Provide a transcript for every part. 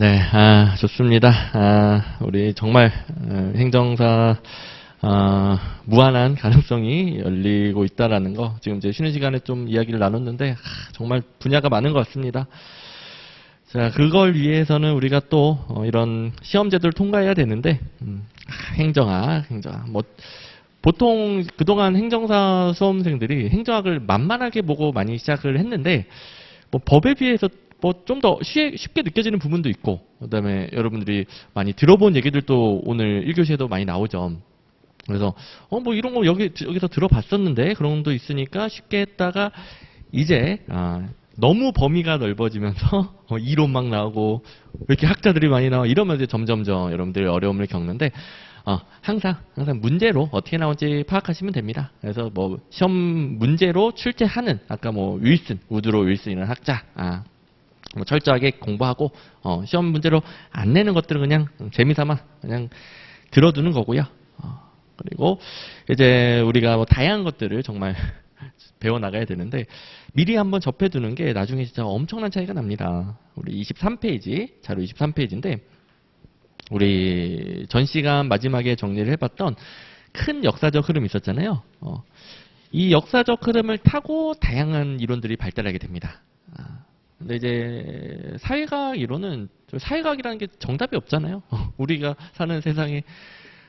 네, 좋습니다. 우리 정말 행정사 무한한 가능성이 열리고 있다라는 거 지금 이제 쉬는 시간에 좀 이야기를 나눴는데 정말 분야가 많은 것 같습니다. 자, 그걸 위해서는 우리가 또 이런 시험제도를 통과해야 되는데 행정학 뭐 보통 그동안 행정사 수험생들이 행정학을 만만하게 보고 많이 시작을 했는데 뭐 법에 비해서 뭐 좀 더 쉽게 느껴지는 부분도 있고, 그다음에 여러분들이 많이 들어본 얘기들도 오늘 1교시에도 많이 나오죠. 그래서 뭐 이런 거 여기서 들어봤었는데 그런 것도 있으니까 쉽게 했다가 이제 너무 범위가 넓어지면서 이론 막 나오고 왜 이렇게 학자들이 많이 나와 이러면서 점점점 여러분들이 어려움을 겪는데 항상 문제로 어떻게 나올지 파악하시면 됩니다. 그래서 뭐 시험 문제로 출제하는 아까 뭐 우드로 윌슨이라는 학자 뭐 철저하게 공부하고 시험 문제로 안 내는 것들은 그냥 재미삼아 그냥 들어두는 거고요. 그리고 이제 우리가 뭐 다양한 것들을 정말 배워 나가야 되는데 미리 한번 접해두는 게 나중에 진짜 엄청난 차이가 납니다. 우리 23페이지 자료 23페이지인데 우리 전 시간 마지막에 정리를 해봤던 큰 역사적 흐름이 있었잖아요. 이 역사적 흐름을 타고 다양한 이론들이 발달하게 됩니다. 근데 이제 사회과학 이론은 사회과학이라는 게 정답이 없잖아요. 우리가 사는 세상에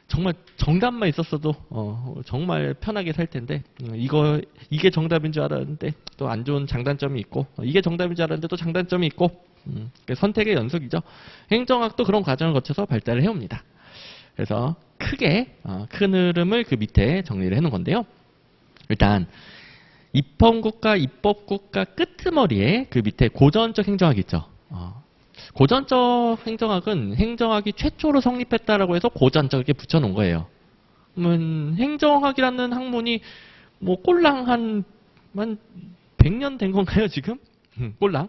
정말 정답만 있었어도 정말 편하게 살 텐데 이게 정답인 줄 알았는데 또 안 좋은 장단점이 있고 이게 정답인 줄 알았는데 또 장단점이 있고 선택의 연속이죠. 행정학도 그런 과정을 거쳐서 발달을 해옵니다. 그래서 크게 큰 흐름을 그 밑에 정리를 해놓은 건데요. 일단 입헌국가, 입법국가 끄트머리에 그 밑에 고전적 행정학이 있죠. 고전적 행정학은 행정학이 최초로 성립했다라고 해서 고전적 이렇게 붙여놓은 거예요. 그러면 행정학이라는 학문이 뭐 꼴랑 한 100년 된 건가요 지금? 꼴랑?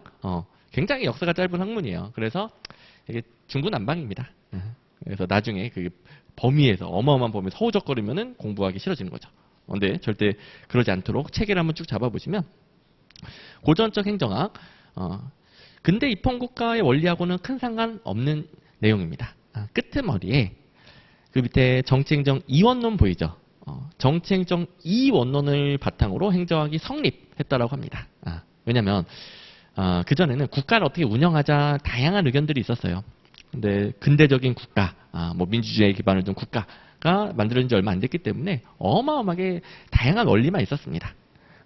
굉장히 역사가 짧은 학문이에요. 그래서 이게 중구난방입니다. 그래서 나중에 그 범위에서 어마어마한 범위에서 허우적거리면은 공부하기 싫어지는 거죠. 근데 절대 그러지 않도록 체계를 한번 쭉 잡아보시면 고전적 행정학 근대 입헌국가의 원리하고는 큰 상관없는 내용입니다. 끄트머리에 그 밑에 정치행정 이원론 보이죠? 정치행정 이원론을 바탕으로 행정학이 성립했다라고 합니다. 왜냐하면 그전에는 국가를 어떻게 운영하자 다양한 의견들이 있었어요. 근데 근대적인 국가, 뭐 민주주의에 기반을 둔 국가가 만들어진 지 얼마 안 됐기 때문에 어마어마하게 다양한 원리만 있었습니다.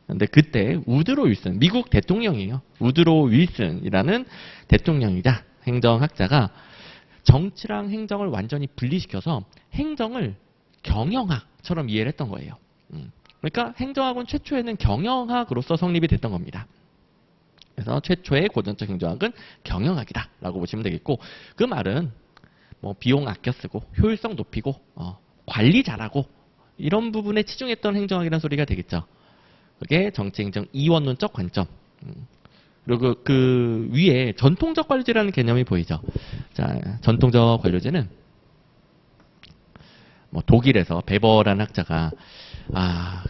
근데 그때 우드로 윌슨, 미국 대통령이에요. 우드로 윌슨이라는 대통령이자 행정학자가 정치랑 행정을 완전히 분리시켜서 행정을 경영학처럼 이해를 했던 거예요. 그러니까 행정학은 최초에는 경영학으로서 성립이 됐던 겁니다. 그래서 최초의 고전적 행정학은 경영학이다라고 보시면 되겠고 그 말은 뭐 비용 아껴 쓰고 효율성 높이고 관리 잘하고 이런 부분에 치중했던 행정학이라는 소리가 되겠죠. 그게 정치행정 이원론적 관점. 그리고 그 위에 전통적 관료제라는 개념이 보이죠. 자, 전통적 관료제는 뭐 독일에서 베버라는 학자가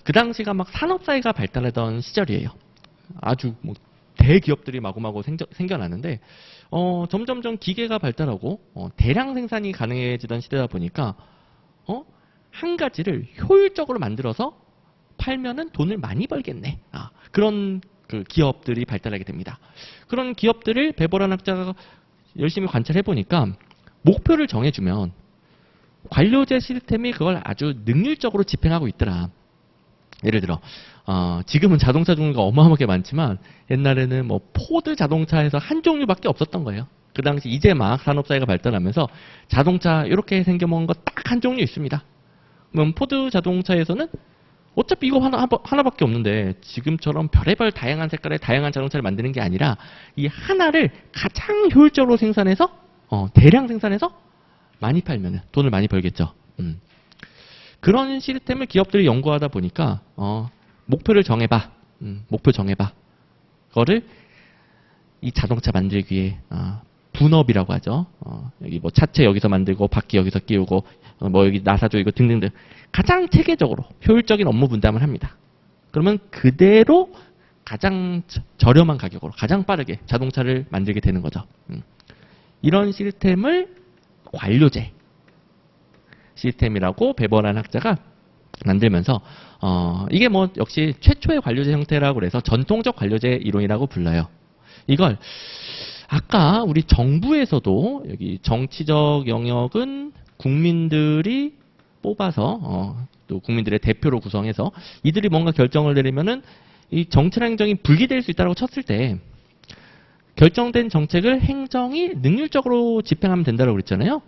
그 당시가 막 산업사회가 발달하던 시절이에요. 아주 뭐 대기업들이 마구마구 생겨나는데 점점점 기계가 발달하고 대량 생산이 가능해지던 시대다 보니까 한 가지를 효율적으로 만들어서 팔면은 돈을 많이 벌겠네. 그런 그 기업들이 발달하게 됩니다. 그런 기업들을 베버란 학자가 열심히 관찰해 보니까 목표를 정해주면 관료제 시스템이 그걸 아주 능률적으로 집행하고 있더라. 예를 들어 지금은 자동차 종류가 어마어마하게 많지만 옛날에는 뭐 포드 자동차에서 한 종류밖에 없었던 거예요. 그 당시 이제 막 산업사회가 발달하면서 자동차 이렇게 생겨먹은 거 딱 한 종류 있습니다. 그럼 포드 자동차에서는 어차피 이거 하나밖에 없는데 지금처럼 별의별 다양한 색깔의 다양한 자동차를 만드는 게 아니라 이 하나를 가장 효율적으로 생산해서 대량 생산해서 많이 팔면 돈을 많이 벌겠죠. 그런 시스템을 기업들이 연구하다 보니까 목표를 정해봐. 목표 정해봐. 그거를 이 자동차 만들기 위해 분업이라고 하죠. 여기 뭐 차체 여기서 만들고 바퀴 여기서 끼우고 뭐 여기 나사조 이거 등등등 가장 체계적으로 효율적인 업무 분담을 합니다. 그러면 그대로 가장 저렴한 가격으로 가장 빠르게 자동차를 만들게 되는 거죠. 이런 시스템을 관료제 시스템이라고 베버라는 학자가 만들면서 이게 뭐 역시 최초의 관료제 형태라고 그래서 전통적 관료제 이론이라고 불러요. 이걸 아까 우리 정부에서도 여기 정치적 영역은 국민들이 뽑아서 또 국민들의 대표로 구성해서 이들이 뭔가 결정을 내리면은 이 정치랑 행정이 분리될 수 있다고 쳤을 때 결정된 정책을 행정이 능률적으로 집행하면 된다고 그랬잖아요.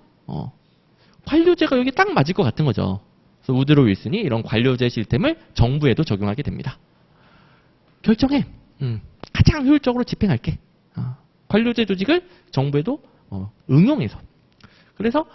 관료제가 여기 딱 맞을 것 같은 거죠. 그래서 우드로 윌슨이 이런 관료제 시스템을 정부에도 적용하게 됩니다. 결정해. 가장 효율적으로 집행할게. 관료제 조직을 정부에도 응용해서. 그래서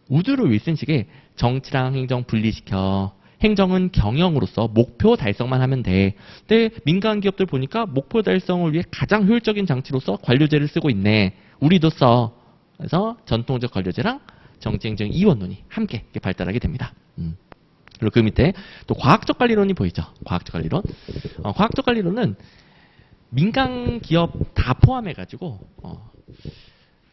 우드로 윌슨식의 정치랑 행정 분리시켜. 행정은 경영으로서 목표 달성만 하면 돼. 근데 민간 기업들 보니까 목표 달성을 위해 가장 효율적인 장치로서 관료제를 쓰고 있네. 우리도 써. 그래서 전통적 관료제랑 정치행정 이원론이 함께 이렇게 발달하게 됩니다. 그리고 그 밑에 또 과학적 관리론이 보이죠. 과학적 관리론. 과학적 관리론은 민간 기업 다 포함해가지고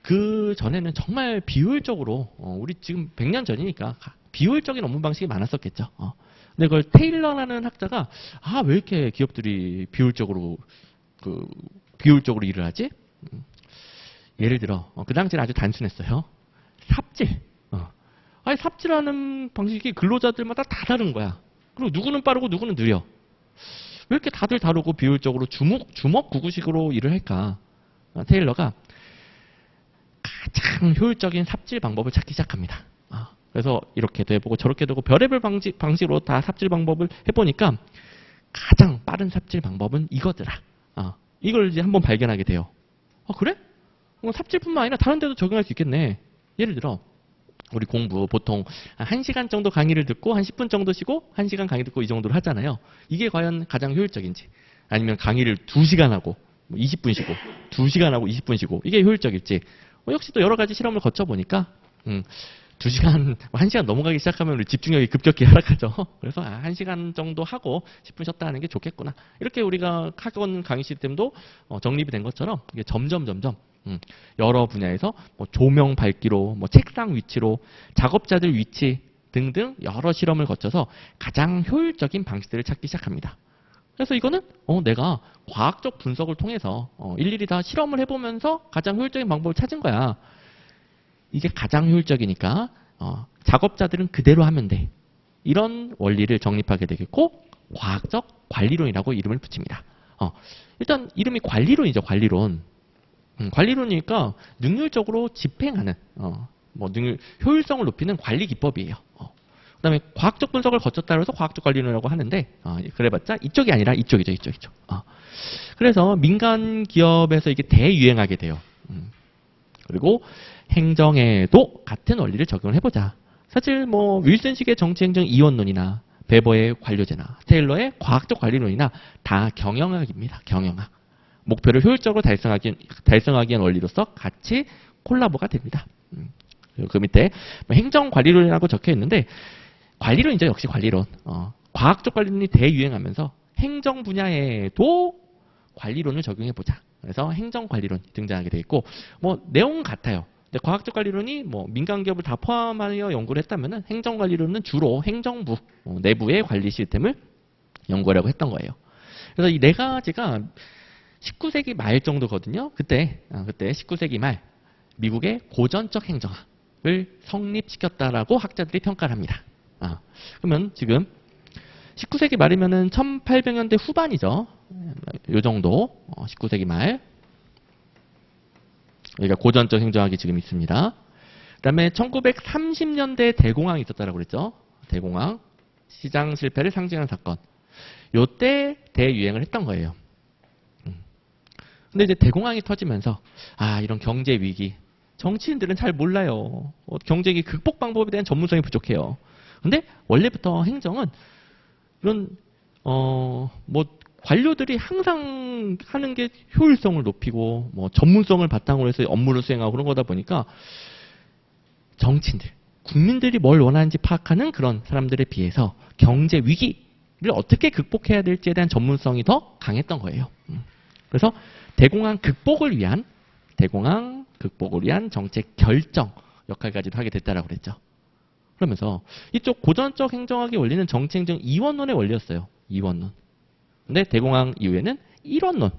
그 전에는 정말 비효율적으로 우리 지금 100년 전이니까 비효율적인 업무 방식이 많았었겠죠. 근데 그걸 테일러라는 학자가 왜 이렇게 기업들이 비효율적으로 일을 하지? 예를 들어 그 당시는 아주 단순했어요. 삽질. 아니 삽질하는 방식이 근로자들마다 다 다른 거야. 그리고 누구는 빠르고 누구는 느려. 왜 이렇게 다들 다르고 비효율적으로 주먹구구식으로 일을 할까? 테일러가 가장 효율적인 삽질 방법을 찾기 시작합니다. 그래서 이렇게도 해보고 저렇게도 해보고 별의별 방식으로 다 삽질 방법을 해보니까 가장 빠른 삽질 방법은 이거더라. 이걸 이제 한번 발견하게 돼요. 그래? 삽질뿐만 아니라 다른 데도 적용할 수 있겠네. 예를 들어 우리 공부 보통 1시간 정도 강의를 듣고 한 10분 정도 쉬고 1시간 강의 듣고 이 정도를 하잖아요. 이게 과연 가장 효율적인지 아니면 강의를 2시간 하고 20분 쉬고 2시간 하고 20분 쉬고 이게 효율적일지 역시 또 여러 가지 실험을 거쳐보니까 2시간, 1시간 넘어가기 시작하면 우리 집중력이 급격히 하락하죠. 그래서 1시간 정도 하고 10분 쉬었다 하는 게 좋겠구나. 이렇게 우리가 학원 강의 시스템도 정립이 된 것처럼 이게 점점 여러 분야에서 조명 밝기로, 책상 위치로, 작업자들 위치 등등 여러 실험을 거쳐서 가장 효율적인 방식들을 찾기 시작합니다. 그래서 이거는 내가 과학적 분석을 통해서 일일이 다 실험을 해보면서 가장 효율적인 방법을 찾은 거야. 이게 가장 효율적이니까 작업자들은 그대로 하면 돼. 이런 원리를 정립하게 되겠고 과학적 관리론이라고 이름을 붙입니다. 일단 이름이 관리론이죠. 관리론. 관리론이니까 능률적으로 집행하는 효율성을 높이는 관리 기법이에요. 그다음에 과학적 분석을 거쳤다 그래서 과학적 관리론이라고 하는데 그래봤자 이쪽이 아니라 이쪽이죠. 이쪽. 그래서 민간 기업에서 이게 대유행하게 돼요. 그리고 행정에도 같은 원리를 적용을 해보자. 사실 윌슨식의 정치행정 이원론이나 베버의 관료제나 테일러의 과학적 관리론이나 다 경영학입니다. 경영학. 목표를 효율적으로 달성하기 위한 원리로서 같이 콜라보가 됩니다. 그 밑에 행정관리론이라고 적혀 있는데 관리론이죠. 역시 관리론. 과학적 관리론이 대유행하면서 행정 분야에도 관리론을 적용해보자. 그래서 행정관리론이 등장하게 되어 있고 내용은 같아요. 근데 과학적 관리론이 민간 기업을 다 포함하여 연구를 했다면 행정관리론은 주로 행정부 내부의 관리 시스템을 연구하려고 했던 거예요. 그래서 이 네 가지가 19세기 말 정도거든요. 그때 19세기 말 미국의 고전적 행정학을 성립시켰다라고 학자들이 평가를 합니다. 그러면 지금 19세기 말이면은 1800년대 후반이죠. 요 정도 19세기 말 여기가 고전적 행정학이 지금 있습니다. 그 다음에 1930년대에 대공황이 있었다고 그랬죠. 대공황 시장 실패를 상징하는 사건. 요때 대유행을 했던 거예요. 근데 이제 대공황이 터지면서 이런 경제 위기 정치인들은 잘 몰라요. 경제 위기 극복 방법에 대한 전문성이 부족해요. 근데 원래부터 행정은 이런 관료들이 항상 하는 게 효율성을 높이고 전문성을 바탕으로 해서 업무를 수행하고 그런 거다 보니까 정치인들, 국민들이 뭘 원하는지 파악하는 그런 사람들에 비해서 경제 위기를 어떻게 극복해야 될지에 대한 전문성이 더 강했던 거예요. 그래서 대공황 극복을 위한 대공황 극복을 위한 정책 결정 역할까지도 하게 됐다라고 그랬죠. 그러면서 이쪽 고전적 행정학의 원리는 정치행정 이원론의 원리였어요. 이원론. 근데 대공황 이후에는 일원론이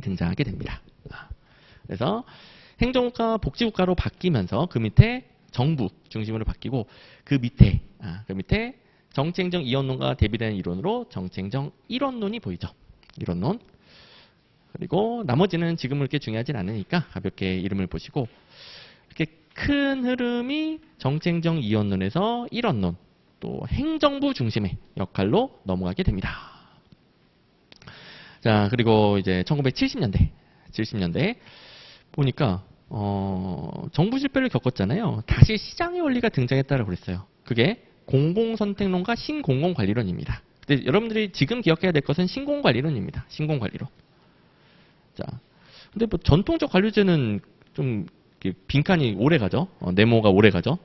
등장하게 됩니다. 그래서 행정국가 복지국가로 바뀌면서 그 밑에 정부 중심으로 바뀌고 그 밑에 정치행정 이원론과 대비되는 이론으로 정치행정 일원론이 보이죠. 일원론. 그리고 나머지는 지금 그렇게 중요하진 않으니까 가볍게 이름을 보시고 이렇게 큰 흐름이 정치행정 이원론에서 일원론 또 행정부 중심의 역할로 넘어가게 됩니다. 자, 그리고 이제 1970년대 보니까 정부 실패를 겪었잖아요. 다시 시장의 원리가 등장했다고 그랬어요. 그게 공공선택론과 신공공관리론입니다. 근데 여러분들이 지금 기억해야 될 것은 신공관리론입니다. 신공관리론. 자, 근데 뭐 전통적 관료제는 좀 빈칸이 오래 가죠. 네모가 오래 가죠.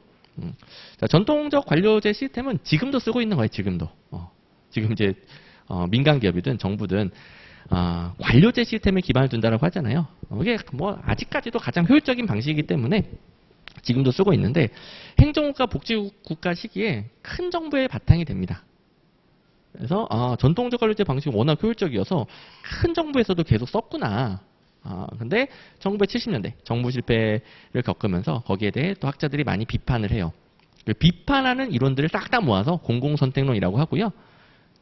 자, 전통적 관료제 시스템은 지금도 쓰고 있는 거예요. 지금도. 지금 이제 민간 기업이든 정부든 관료제 시스템에 기반을 둔다라고 하잖아요. 이게 뭐 아직까지도 가장 효율적인 방식이기 때문에 지금도 쓰고 있는데 행정국가 복지국가 시기에 큰 정부의 바탕이 됩니다. 그래서 전통적 관료제 방식이 워낙 효율적이어서 큰 정부에서도 계속 썼구나. 근데 1970년대 정부 실패를 겪으면서 거기에 대해 또 학자들이 많이 비판을 해요. 그 비판하는 이론들을 싹 다 모아서 공공선택론이라고 하고요.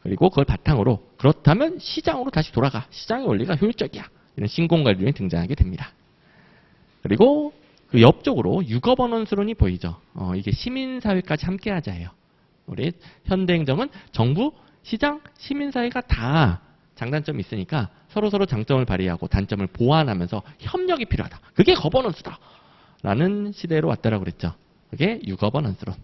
그리고 그걸 바탕으로 그렇다면 시장으로 다시 돌아가. 시장의 원리가 효율적이야. 이런 신공관리론이 등장하게 됩니다. 그리고 그 옆쪽으로 유거버넌스론이 보이죠. 이게 시민사회까지 함께하자예요. 우리 현대행정은 정부, 시장, 시민사회가 다 장단점이 있으니까 서로서로 장점을 발휘하고 단점을 보완하면서 협력이 필요하다. 그게 거버넌스다. 라는 시대로 왔다라고 그랬죠. 그게 유거버넌스론.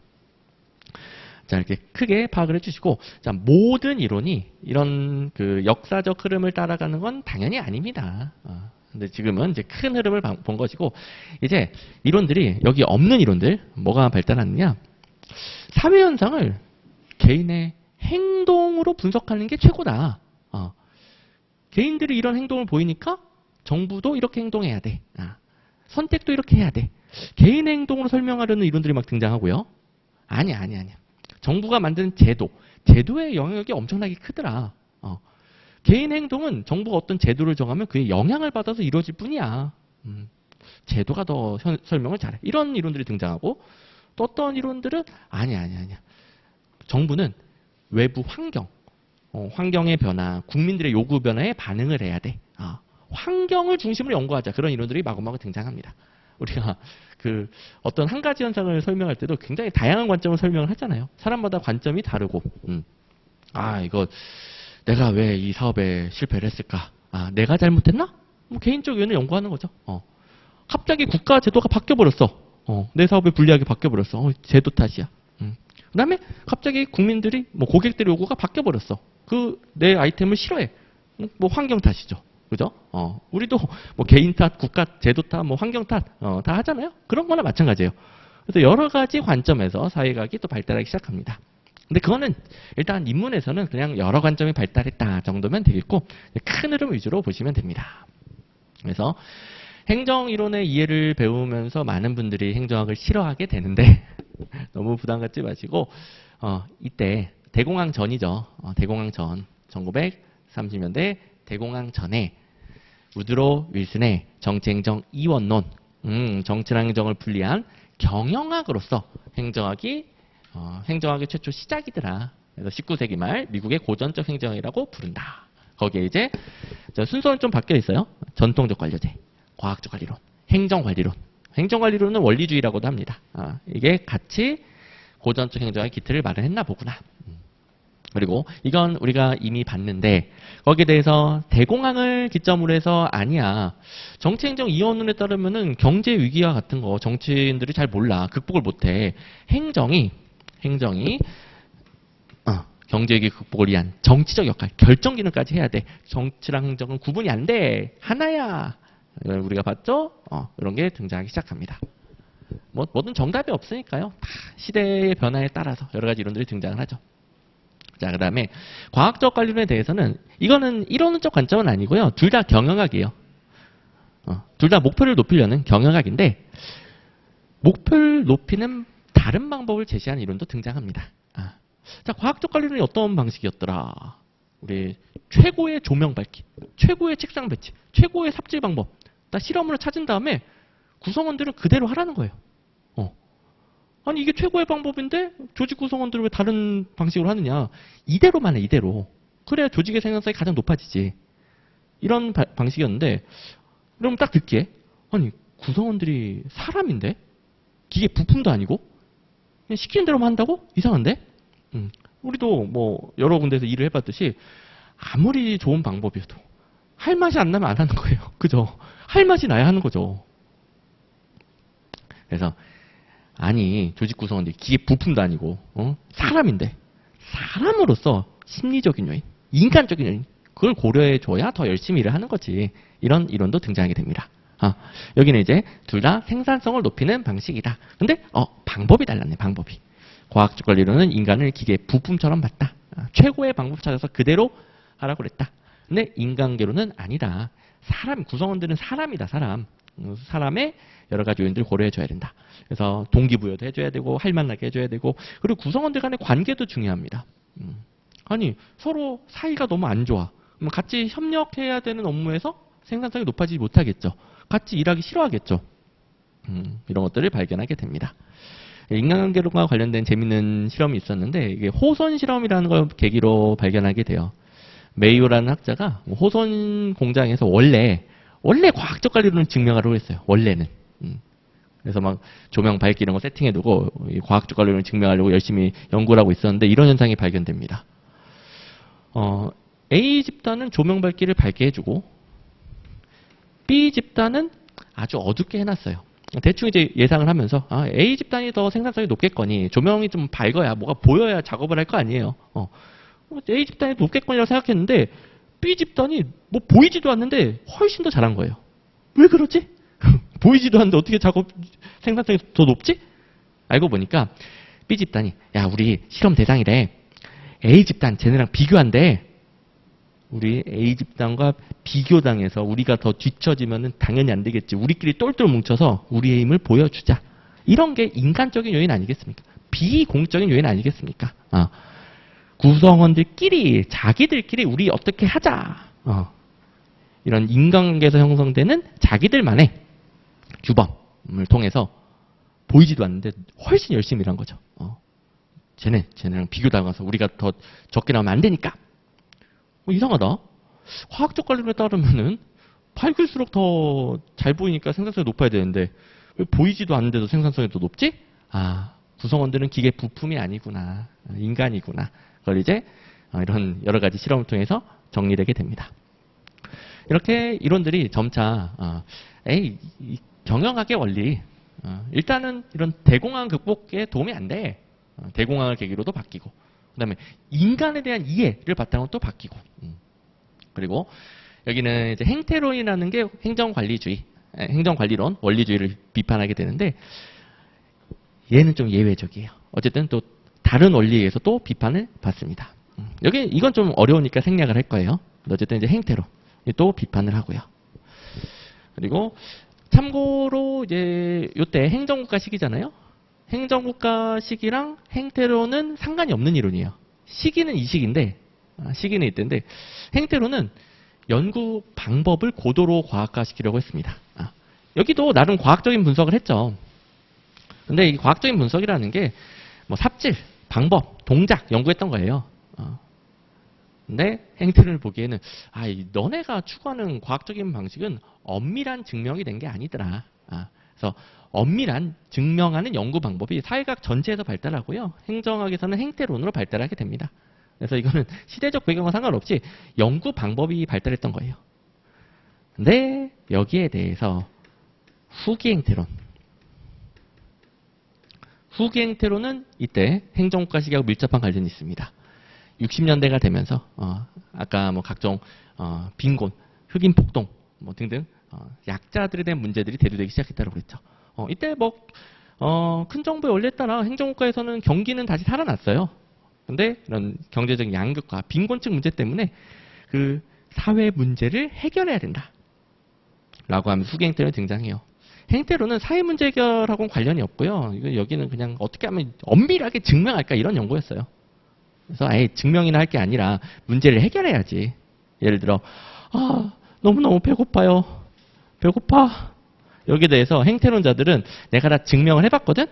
자, 이렇게 크게 파악을 해주시고, 자, 모든 이론이 이런 그 역사적 흐름을 따라가는 건 당연히 아닙니다. 근데 지금은 이제 큰 흐름을 본 것이고, 이제 이론들이 여기 없는 이론들, 뭐가 발달하느냐? 사회 현상을 개인의 행동으로 분석하는 게 최고다. 개인들이 이런 행동을 보이니까 정부도 이렇게 행동해야 돼. 선택도 이렇게 해야 돼. 개인의 행동으로 설명하려는 이론들이 막 등장하고요. 아니야. 정부가 만든 제도의 영향력이 엄청나게 크더라. 개인 행동은 정부가 어떤 제도를 정하면 그에 영향을 받아서 이루어질 뿐이야. 제도가 더 설명을 잘해. 이런 이론들이 등장하고 또 어떤 이론들은 아니야. 정부는 외부 환경, 환경의 변화, 국민들의 요구 변화에 반응을 해야 돼. 환경을 중심으로 연구하자. 그런 이론들이 마구마구 등장합니다. 우리가 그 어떤 한 가지 현상을 설명할 때도 굉장히 다양한 관점을 설명을 하잖아요. 사람마다 관점이 다르고, 이거 내가 왜 이 사업에 실패를 했을까? 내가 잘못했나? 뭐 개인적 요인을 연구하는 거죠. 갑자기 국가 제도가 바뀌어버렸어. 내 사업에 불리하게 바뀌어버렸어. 제도 탓이야. 그 다음에 갑자기 국민들이, 뭐 고객들의 요구가 바뀌어버렸어. 내 아이템을 싫어해. 뭐 환경 탓이죠. 그죠? 우리도 뭐 개인 탓, 국가 제도 탓, 뭐 환경 탓, 다 하잖아요? 그런 거나 마찬가지예요. 그래서 여러 가지 관점에서 사회과학이 또 발달하기 시작합니다. 근데 그거는 일단 입문에서는 그냥 여러 관점이 발달했다 정도면 되겠고, 큰 흐름 위주로 보시면 됩니다. 그래서 행정이론의 이해를 배우면서 많은 분들이 행정학을 싫어하게 되는데, 너무 부담 갖지 마시고, 이때 대공황 전이죠. 대공황 전, 1930년대 대공황 전에 우드로 윌슨의 정치행정 이원론, 정치랑 행정을 분리한 경영학으로서 행정학의 최초 시작이더라. 그래서 19세기 말 미국의 고전적 행정이라고 부른다. 거기에 이제 순서는 좀 바뀌어 있어요. 전통적 관료제, 과학적 관리론, 행정관리론. 행정관리론은 원리주의라고도 합니다. 이게 같이 고전적 행정의 기틀을 마련했나 보구나. 그리고 이건 우리가 이미 봤는데 거기에 대해서 대공황을 기점으로 해서 아니야. 정치행정 이원론에 따르면은 경제 위기와 같은 거 정치인들이 잘 몰라. 극복을 못해. 행정이 경제위기 극복을 위한 정치적 역할, 결정 기능까지 해야 돼. 정치랑 행정은 구분이 안 돼. 하나야. 우리가 봤죠? 이런 게 등장하기 시작합니다. 뭐든 정답이 없으니까요. 다 시대의 변화에 따라서 여러 가지 이론들이 등장을 하죠. 자, 그 다음에 과학적 관리론에 대해서는 이거는 이론적 관점은 아니고요. 둘 다 경영학이에요. 둘 다 목표를 높이려는 경영학인데 목표를 높이는 다른 방법을 제시하는 이론도 등장합니다. 자, 과학적 관리론이 어떤 방식이었더라? 우리 최고의 조명 밝기, 최고의 책상 배치, 최고의 삽질 방법 다 실험으로 찾은 다음에 구성원들은 그대로 하라는 거예요. 아니 이게 최고의 방법인데 조직 구성원들은 왜 다른 방식으로 하느냐? 이대로만 해, 이대로. 그래야 조직의 생산성이 가장 높아지지. 이런 방식이었는데 그럼 딱 듣기에 아니 구성원들이 사람인데? 기계 부품도 아니고? 그냥 시키는 대로만 한다고? 이상한데? 우리도 뭐 여러 군데서 일을 해봤듯이 아무리 좋은 방법이어도 할 맛이 안 나면 안 하는 거예요. 그죠? 할 맛이 나야 하는 거죠. 그래서 아니 조직 구성원들이 기계 부품도 아니고 사람인데 사람으로서 심리적인 요인, 인간적인 요인 그걸 고려해줘야 더 열심히 일을 하는 거지. 이런 이론도 등장하게 됩니다. 여기는 이제 둘 다 생산성을 높이는 방식이다. 근데 방법이 달랐네. 방법이. 과학적 관리론은 인간을 기계 부품처럼 봤다. 최고의 방법 찾아서 그대로 하라고 그랬다. 근데 인간계로는 아니다. 사람, 구성원들은 사람이다. 사람. 사람의 여러 가지 요인들을 고려해줘야 된다. 그래서 동기부여도 해줘야 되고 할만하게 해줘야 되고 그리고 구성원들 간의 관계도 중요합니다. 아니 서로 사이가 너무 안 좋아. 그럼 같이 협력해야 되는 업무에서 생산성이 높아지지 못하겠죠. 같이 일하기 싫어하겠죠. 이런 것들을 발견하게 됩니다. 인간관계론과 관련된 재밌는 실험이 있었는데 이게 호선 실험이라는 걸 계기로 발견하게 돼요. 메이오라는 학자가 호선 공장에서 원래 과학적 관리론을 증명하려고 했어요. 원래는. 그래서 막 조명 밝기 이런 거 세팅해두고 과학적 관리론을 증명하려고 열심히 연구를 하고 있었는데 이런 현상이 발견됩니다. A 집단은 조명 밝기를 밝게 해주고 B 집단은 아주 어둡게 해놨어요. 대충 이제 예상을 하면서 A 집단이 더 생산성이 높겠거니 조명이 좀 밝아야 뭐가 보여야 작업을 할 거 아니에요. A 집단이 높겠거니라고 생각했는데 B 집단이 뭐 보이지도 않는데 훨씬 더 잘한 거예요. 왜 그러지? 보이지도 않는데 어떻게 작업 생산성이 더 높지? 알고 보니까 B 집단이 야 우리 실험 대상이래. A 집단 쟤네랑 비교한대. 우리 A 집단과 비교당해서 우리가 더 뒤처지면은 당연히 안 되겠지. 우리끼리 똘똘 뭉쳐서 우리의 힘을 보여주자. 이런 게 인간적인 요인 아니겠습니까? 비공적인 요인 아니겠습니까? 구성원들끼리 자기들끼리 우리 어떻게 하자. 이런 인간관계에서 형성되는 자기들만의 규범을 통해서 보이지도 않는데 훨씬 열심히 일한 거죠. 쟤네랑 비교당해서 우리가 더 적게 나오면 안 되니까. 이상하다. 화학적 관리론에 따르면은 밝을수록 더 잘 보이니까 생산성이 높아야 되는데 왜 보이지도 않는데도 생산성이 더 높지? 구성원들은 기계 부품이 아니구나. 인간이구나. 그걸 이제 이런 여러 가지 실험을 통해서 정리되게 됩니다. 이렇게 이론들이 점차 이 경영학의 원리 일단은 이런 대공황 극복에 도움이 안 돼. 대공황을 계기로도 바뀌고 그다음에 인간에 대한 이해를 바탕으로 또 바뀌고 그리고 여기는 이제 행태론이라는 게 행정관리주의, 행정관리론, 원리주의를 비판하게 되는데 얘는 좀 예외적이에요. 어쨌든 또 다른 원리에 의해서 또 비판을 받습니다. 이건 좀 어려우니까 생략을 할 거예요. 어쨌든 이제 행태론 또 비판을 하고요. 그리고 참고로 이제 이때 행정국가 시기잖아요. 행정국가 시기랑 행태론은 상관이 없는 이론이에요. 시기는 이 시기인데, 시기는 이때인데, 행태론은 연구 방법을 고도로 과학화시키려고 했습니다. 여기도 나름 과학적인 분석을 했죠. 근데 이 과학적인 분석이라는 게 뭐 삽질, 방법, 동작 연구했던 거예요. 근데 행태론을 보기에는 너네가 추구하는 과학적인 방식은 엄밀한 증명이 된 게 아니더라. 그래서 엄밀한 증명하는 연구 방법이 사회학 전체에서 발달하고요. 행정학에서는 행태론으로 발달하게 됩니다. 그래서 이거는 시대적 배경과 상관없이 연구 방법이 발달했던 거예요. 근데 여기에 대해서 후기 행태론. 후기 행태론은 이때 행정국가 시기하고 밀접한 관련이 있습니다. 60년대가 되면서 아까 뭐 각종 빈곤, 흑인 폭동 뭐 등등 약자들에 대한 문제들이 대두되기 시작했다고 그랬죠. 이때 큰 정부의 원리에 따라 행정국가에서는 경기는 다시 살아났어요. 근데 이런 경제적 양극화, 빈곤층 문제 때문에 그 사회 문제를 해결해야 된다. 라고 하면서 후기 행태론이 등장해요. 행태론은 사회 문제 해결하고는 관련이 없고요. 여기는 그냥 어떻게 하면 엄밀하게 증명할까 이런 연구였어요. 그래서 아예 증명이나 할 게 아니라 문제를 해결해야지. 예를 들어 너무너무 배고파요. 배고파. 여기에 대해서 행태론자들은 내가 다 증명을 해봤거든?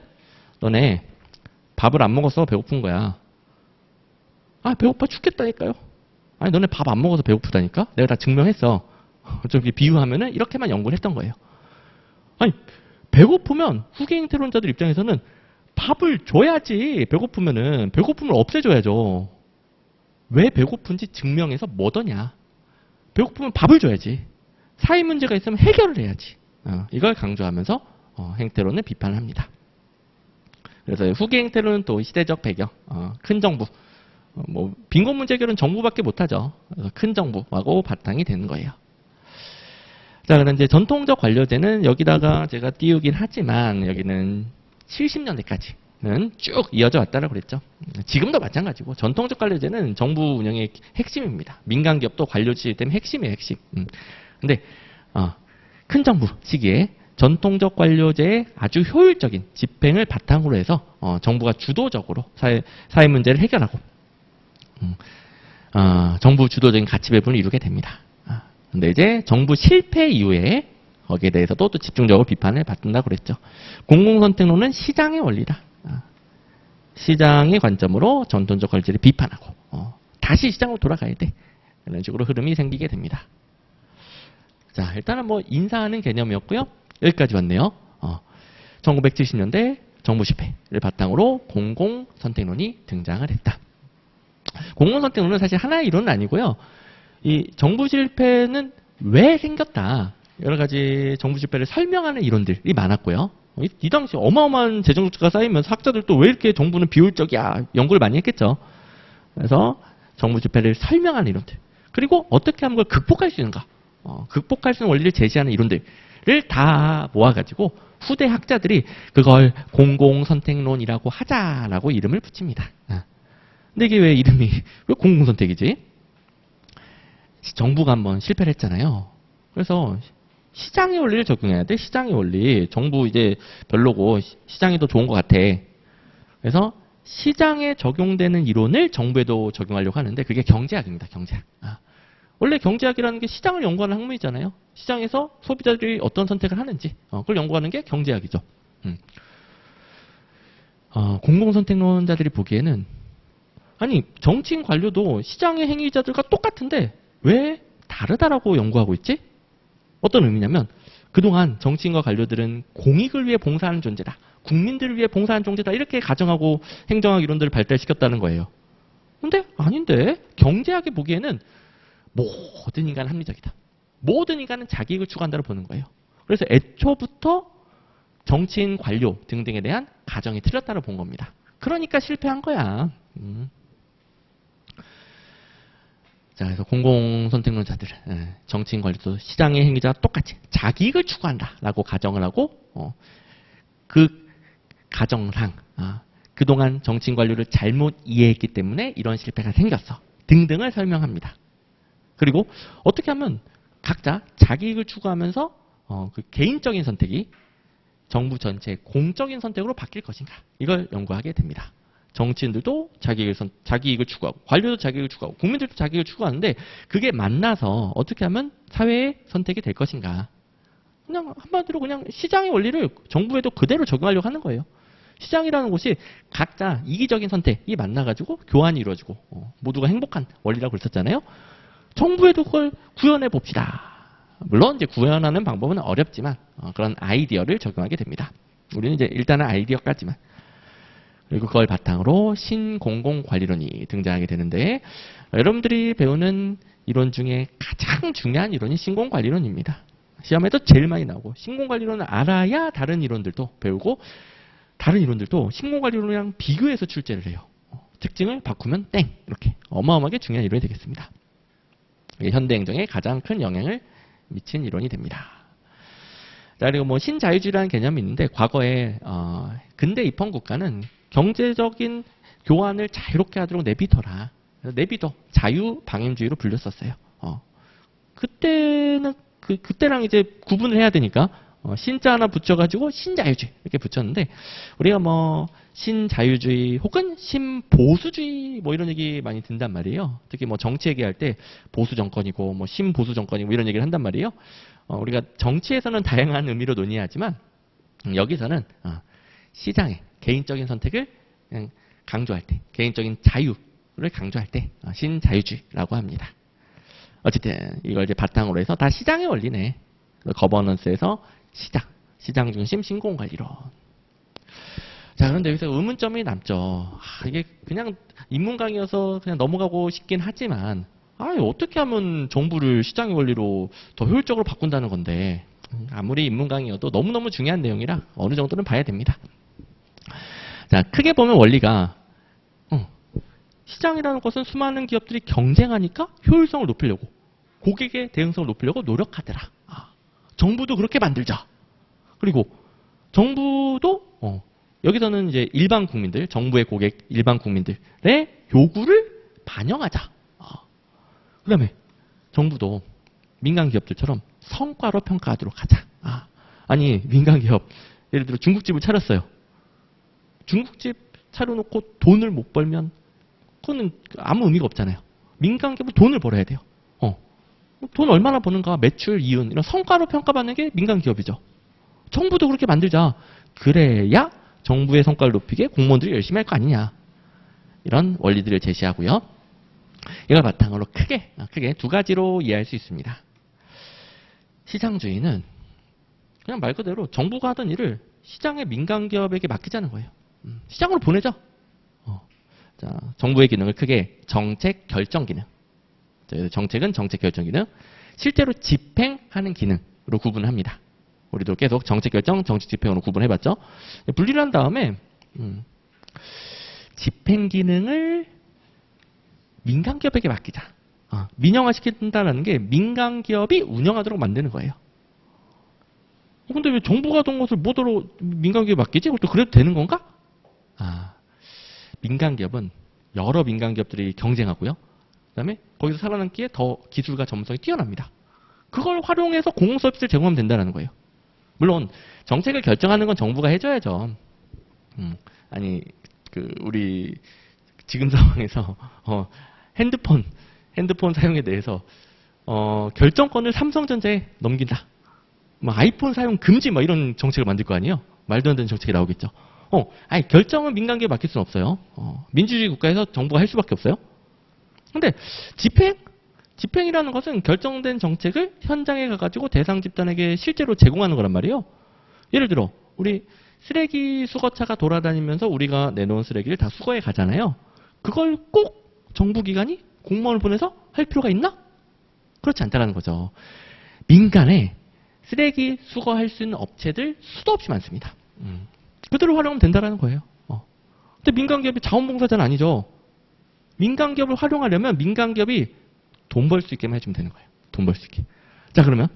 너네 밥을 안 먹어서 배고픈 거야. 배고파 죽겠다니까요. 아니 너네 밥 안 먹어서 배고프다니까? 내가 다 증명했어. 저기 비유하면은 이렇게만 연구를 했던 거예요. 아니 배고프면 후기 행태론자들 입장에서는 밥을 줘야지. 배고프면은 배고픔을 없애줘야죠. 왜 배고픈지 증명해서 뭐 더냐. 배고프면 밥을 줘야지. 사회 문제가 있으면 해결을 해야지. 이걸 강조하면서 행태론을 비판을 합니다. 그래서 후기 행태론은 또 시대적 배경, 큰 정부, 빈곤 문제 해결은 정부밖에 못하죠. 그래서 큰 정부하고 바탕이 되는 거예요. 자, 그럼 이제 전통적 관료제는 여기다가 제가 띄우긴 하지만 여기는 70년대까지는 쭉 이어져 왔다고 그랬죠. 지금도 마찬가지고 전통적 관료제는 정부 운영의 핵심입니다. 민간 기업도 관료 시스템 핵심이에요, 핵심. 근데 큰 정부 시기에 전통적 관료제의 아주 효율적인 집행을 바탕으로 해서 정부가 주도적으로 사회 문제를 해결하고 정부 주도적인 가치 배분을 이루게 됩니다. 근데 이제 정부 실패 이후에 거기에 대해서도 또 집중적으로 비판을 받는다고 그랬죠. 공공선택론은 시장의 원리다. 시장의 관점으로 전통적 관료제를 비판하고 다시 시장으로 돌아가야 돼. 이런 식으로 흐름이 생기게 됩니다. 자, 일단은 인사하는 개념이었고요. 여기까지 왔네요. 1970년대 정부 실패를 바탕으로 공공선택론이 등장을 했다. 공공선택론은 사실 하나의 이론은 아니고요. 이 정부 실패는 왜 생겼다. 여러 가지 정부 실패를 설명하는 이론들이 많았고요. 이 당시 어마어마한 재정적자가 쌓이면서 학자들도 왜 이렇게 정부는 비효율적이야 연구를 많이 했겠죠. 그래서 정부 실패를 설명하는 이론들. 그리고 어떻게 하면 그걸 극복할 수 있는가. 극복할 수 있는 원리를 제시하는 이론들을 다 모아가지고 후대 학자들이 그걸 공공선택론이라고 하자라고 이름을 붙입니다. 근데 이게 왜 이름이 왜 공공선택이지? 정부가 한번 실패를 했잖아요. 그래서 시장의 원리를 적용해야 돼. 시장의 원리. 정부 이제 별로고 시장이 더 좋은 것 같아. 그래서 시장에 적용되는 이론을 정부에도 적용하려고 하는데 그게 경제학입니다. 경제학. 원래 경제학이라는 게 시장을 연구하는 학문이잖아요. 시장에서 소비자들이 어떤 선택을 하는지 그걸 연구하는 게 경제학이죠. 공공선택론자들이 보기에는 아니 정치인 관료도 시장의 행위자들과 똑같은데 왜 다르다라고 연구하고 있지? 어떤 의미냐면 그동안 정치인과 관료들은 공익을 위해 봉사하는 존재다. 국민들을 위해 봉사하는 존재다. 이렇게 가정하고 행정학 이론들을 발달시켰다는 거예요. 근데 아닌데 경제학이 보기에는 모든 인간은 합리적이다. 모든 인간은 자기 이익을 추구한다고 보는 거예요. 그래서 애초부터 정치인, 관료 등등에 대한 가정이 틀렸다고 본 겁니다. 그러니까 실패한 거야. 자, 그래서 공공선택론자들, 정치인 관료도 시장의 행위자와 똑같이 자기 이익을 추구한다라고 가정을 하고 그 가정상 그동안 정치인 관료를 잘못 이해했기 때문에 이런 실패가 생겼어 등등을 설명합니다. 그리고 어떻게 하면 각자 자기 이익을 추구하면서 그 개인적인 선택이 정부 전체의 공적인 선택으로 바뀔 것인가 이걸 연구하게 됩니다. 정치인들도 자기 이익을 추구하고 관료도 자기 이익을 추구하고 국민들도 자기 이익을 추구하는데 그게 만나서 어떻게 하면 사회의 선택이 될 것인가. 그냥 한마디로 그냥 시장의 원리를 정부에도 그대로 적용하려고 하는 거예요. 시장이라는 곳이 각자 이기적인 선택이 만나가지고 교환이 이루어지고 모두가 행복한 원리라고 그랬었잖아요. 정부에도 그걸 구현해 봅시다. 물론 이제 구현하는 방법은 어렵지만 그런 아이디어를 적용하게 됩니다. 우리는 이제 일단은 아이디어까지만. 그리고 그걸 바탕으로 신공공관리론이 등장하게 되는데 여러분들이 배우는 이론 중에 가장 중요한 이론이 신공관리론입니다. 시험에도 제일 많이 나오고 신공관리론을 알아야 다른 이론들도 배우고 다른 이론들도 신공관리론이랑 비교해서 출제를 해요. 특징을 바꾸면 땡 이렇게 어마어마하게 중요한 이론이 되겠습니다. 이게 현대행정에 가장 큰 영향을 미친 이론이 됩니다. 자, 그리고 신자유주의라는 개념이 있는데 과거에 근대 입헌 국가는 경제적인 교환을 자유롭게 하도록 내비둬라. 내비둬. 자유 방임주의로 불렸었어요. 그때는 그때랑 이제 구분을 해야 되니까 신자 하나 붙여가지고 신자유주의 이렇게 붙였는데 우리가 뭐 신자유주의 혹은 신보수주의 뭐 이런 얘기 많이 든단 말이에요. 특히 뭐 정치 얘기할 때 보수 정권이고 뭐 신보수 정권이고 뭐 이런 얘기를 한단 말이에요. 우리가 정치에서는 다양한 의미로 논의하지만 여기서는 시장의 개인적인 선택을 그냥 강조할 때, 개인적인 자유를 강조할 때 신자유주의라고 합니다. 어쨌든 이걸 이제 바탕으로 해서 다 시장의 원리네. 거버넌스에서 시장 중심 신공관 이론. 자, 그런데 여기서 의문점이 남죠. 이게 그냥 인문 강의여서 그냥 넘어가고 싶긴 하지만 어떻게 하면 정부를 시장의 원리로 더 효율적으로 바꾼다는 건데 아무리 인문 강의여도 너무너무 중요한 내용이라 어느 정도는 봐야 됩니다. 자, 크게 보면 원리가 시장이라는 것은 수많은 기업들이 경쟁하니까 효율성을 높이려고 고객의 대응성을 높이려고 노력하더라. 정부도 그렇게 만들자. 그리고 정부도 여기서는 이제 일반 국민들, 정부의 고객 일반 국민들의 요구를 반영하자. 그 다음에 정부도 민간 기업들처럼 성과로 평가하도록 하자. 아니 민간 기업 예를 들어 중국집을 차렸어요. 중국집 차려놓고 돈을 못 벌면 그거는 아무 의미가 없잖아요. 민간 기업은 돈을 벌어야 돼요. 돈 얼마나 버는가, 매출, 이윤 이런 성과로 평가받는 게 민간 기업이죠. 정부도 그렇게 만들자. 그래야 정부의 성과를 높이게 공무원들이 열심히 할 거 아니냐. 이런 원리들을 제시하고요. 이걸 바탕으로 크게 두 가지로 이해할 수 있습니다. 시장주의는 그냥 말 그대로 정부가 하던 일을 시장의 민간 기업에게 맡기자는 거예요. 시장으로 보내자. 자, 정부의 기능을 크게 정책 결정 기능. 정책은 정책 결정 기능, 실제로 집행하는 기능으로 구분을 합니다. 우리도 계속 정책 결정, 정책 집행으로 구분해봤죠. 분리를 한 다음에 집행 기능을 민간 기업에게 맡기자. 민영화시킨다는 게 민간 기업이 운영하도록 만드는 거예요. 근데 왜 정부가 하던 것을 뭐더러 민간 기업에 맡기지? 그것도 그래도 되는 건가? 민간 기업은 여러 민간 기업들이 경쟁하고요. 그다음에 거기서 살아남기에 더 기술과 전문성이 뛰어납니다. 그걸 활용해서 공공 서비스를 제공하면 된다는 거예요. 물론 정책을 결정하는 건 정부가 해줘야죠. 아니 우리 지금 상황에서 핸드폰 사용에 대해서 결정권을 삼성전자에 넘긴다. 뭐 아이폰 사용 금지 뭐 이런 정책을 만들 거 아니에요. 말도 안 되는 정책이 나오겠죠. 결정은 민간기업에 맡길 수는 없어요. 민주주의 국가에서 정부가 할 수밖에 없어요. 근데 집행이라는 것은 결정된 정책을 현장에 가가지고 대상 집단에게 실제로 제공하는 거란 말이에요. 예를 들어 우리 쓰레기 수거차가 돌아다니면서 우리가 내놓은 쓰레기를 다 수거해 가잖아요. 그걸 꼭 정부기관이 공무원을 보내서 할 필요가 있나? 그렇지 않다는 거죠. 민간에 쓰레기 수거할 수 있는 업체들 수도 없이 많습니다. 그대로 활용하면 된다는 거예요. 근데 민간기업이 자원봉사자는 아니죠. 민간기업을 활용하려면 민간기업이 돈 벌 수 있게만 해주면 되는 거예요. 돈 벌 수 있게. 자, 그러면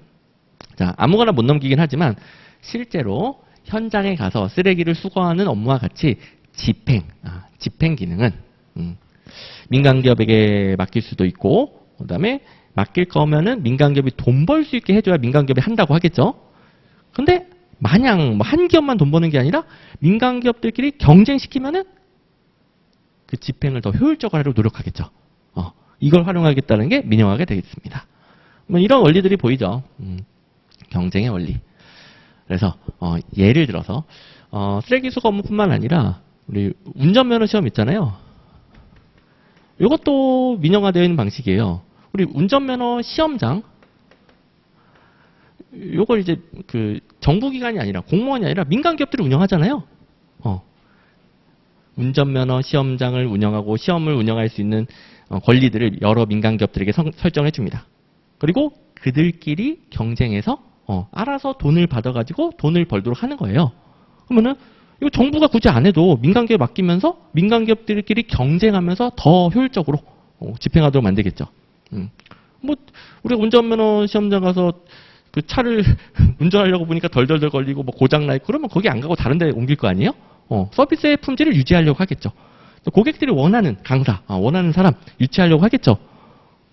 아무거나 못 넘기긴 하지만 실제로 현장에 가서 쓰레기를 수거하는 업무와 같이 집행 기능은 민간기업에게 맡길 수도 있고, 그 다음에 맡길 거면은 민간기업이 돈 벌 수 있게 해줘야 민간기업이 한다고 하겠죠. 근데 마냥 한 기업만 돈 버는 게 아니라 민간기업들끼리 경쟁시키면은 그 집행을 더 효율적으로 하려고 노력하겠죠. 이걸 활용하겠다는 게 민영화가 되겠습니다. 뭐 이런 원리들이 보이죠. 경쟁의 원리. 그래서 예를 들어서 쓰레기 수거 업무뿐만 아니라 우리 운전면허 시험 있잖아요. 이것도 민영화되어 있는 방식이에요. 우리 운전면허 시험장 요걸 이제 정부기관이 아니라 공무원이 아니라 민간 기업들이 운영하잖아요. 운전면허 시험장을 운영하고 시험을 운영할 수 있는 권리들을 여러 민간 기업들에게 설정해 줍니다. 그리고 그들끼리 경쟁해서 알아서 돈을 받아가지고 돈을 벌도록 하는 거예요. 그러면은 이거 정부가 굳이 안 해도 민간 기업에 맡기면서 민간 기업들끼리 경쟁하면서 더 효율적으로 집행하도록 만들겠죠. 뭐 우리가 운전면허 시험장 가서 그 차를 운전하려고 보니까 덜덜덜 걸리고 뭐 고장 나 있고 그러면 거기 안 가고 다른 데 옮길 거 아니에요? 서비스의 품질을 유지하려고 하겠죠. 고객들이 원하는 강사, 원하는 사람 유치하려고 하겠죠.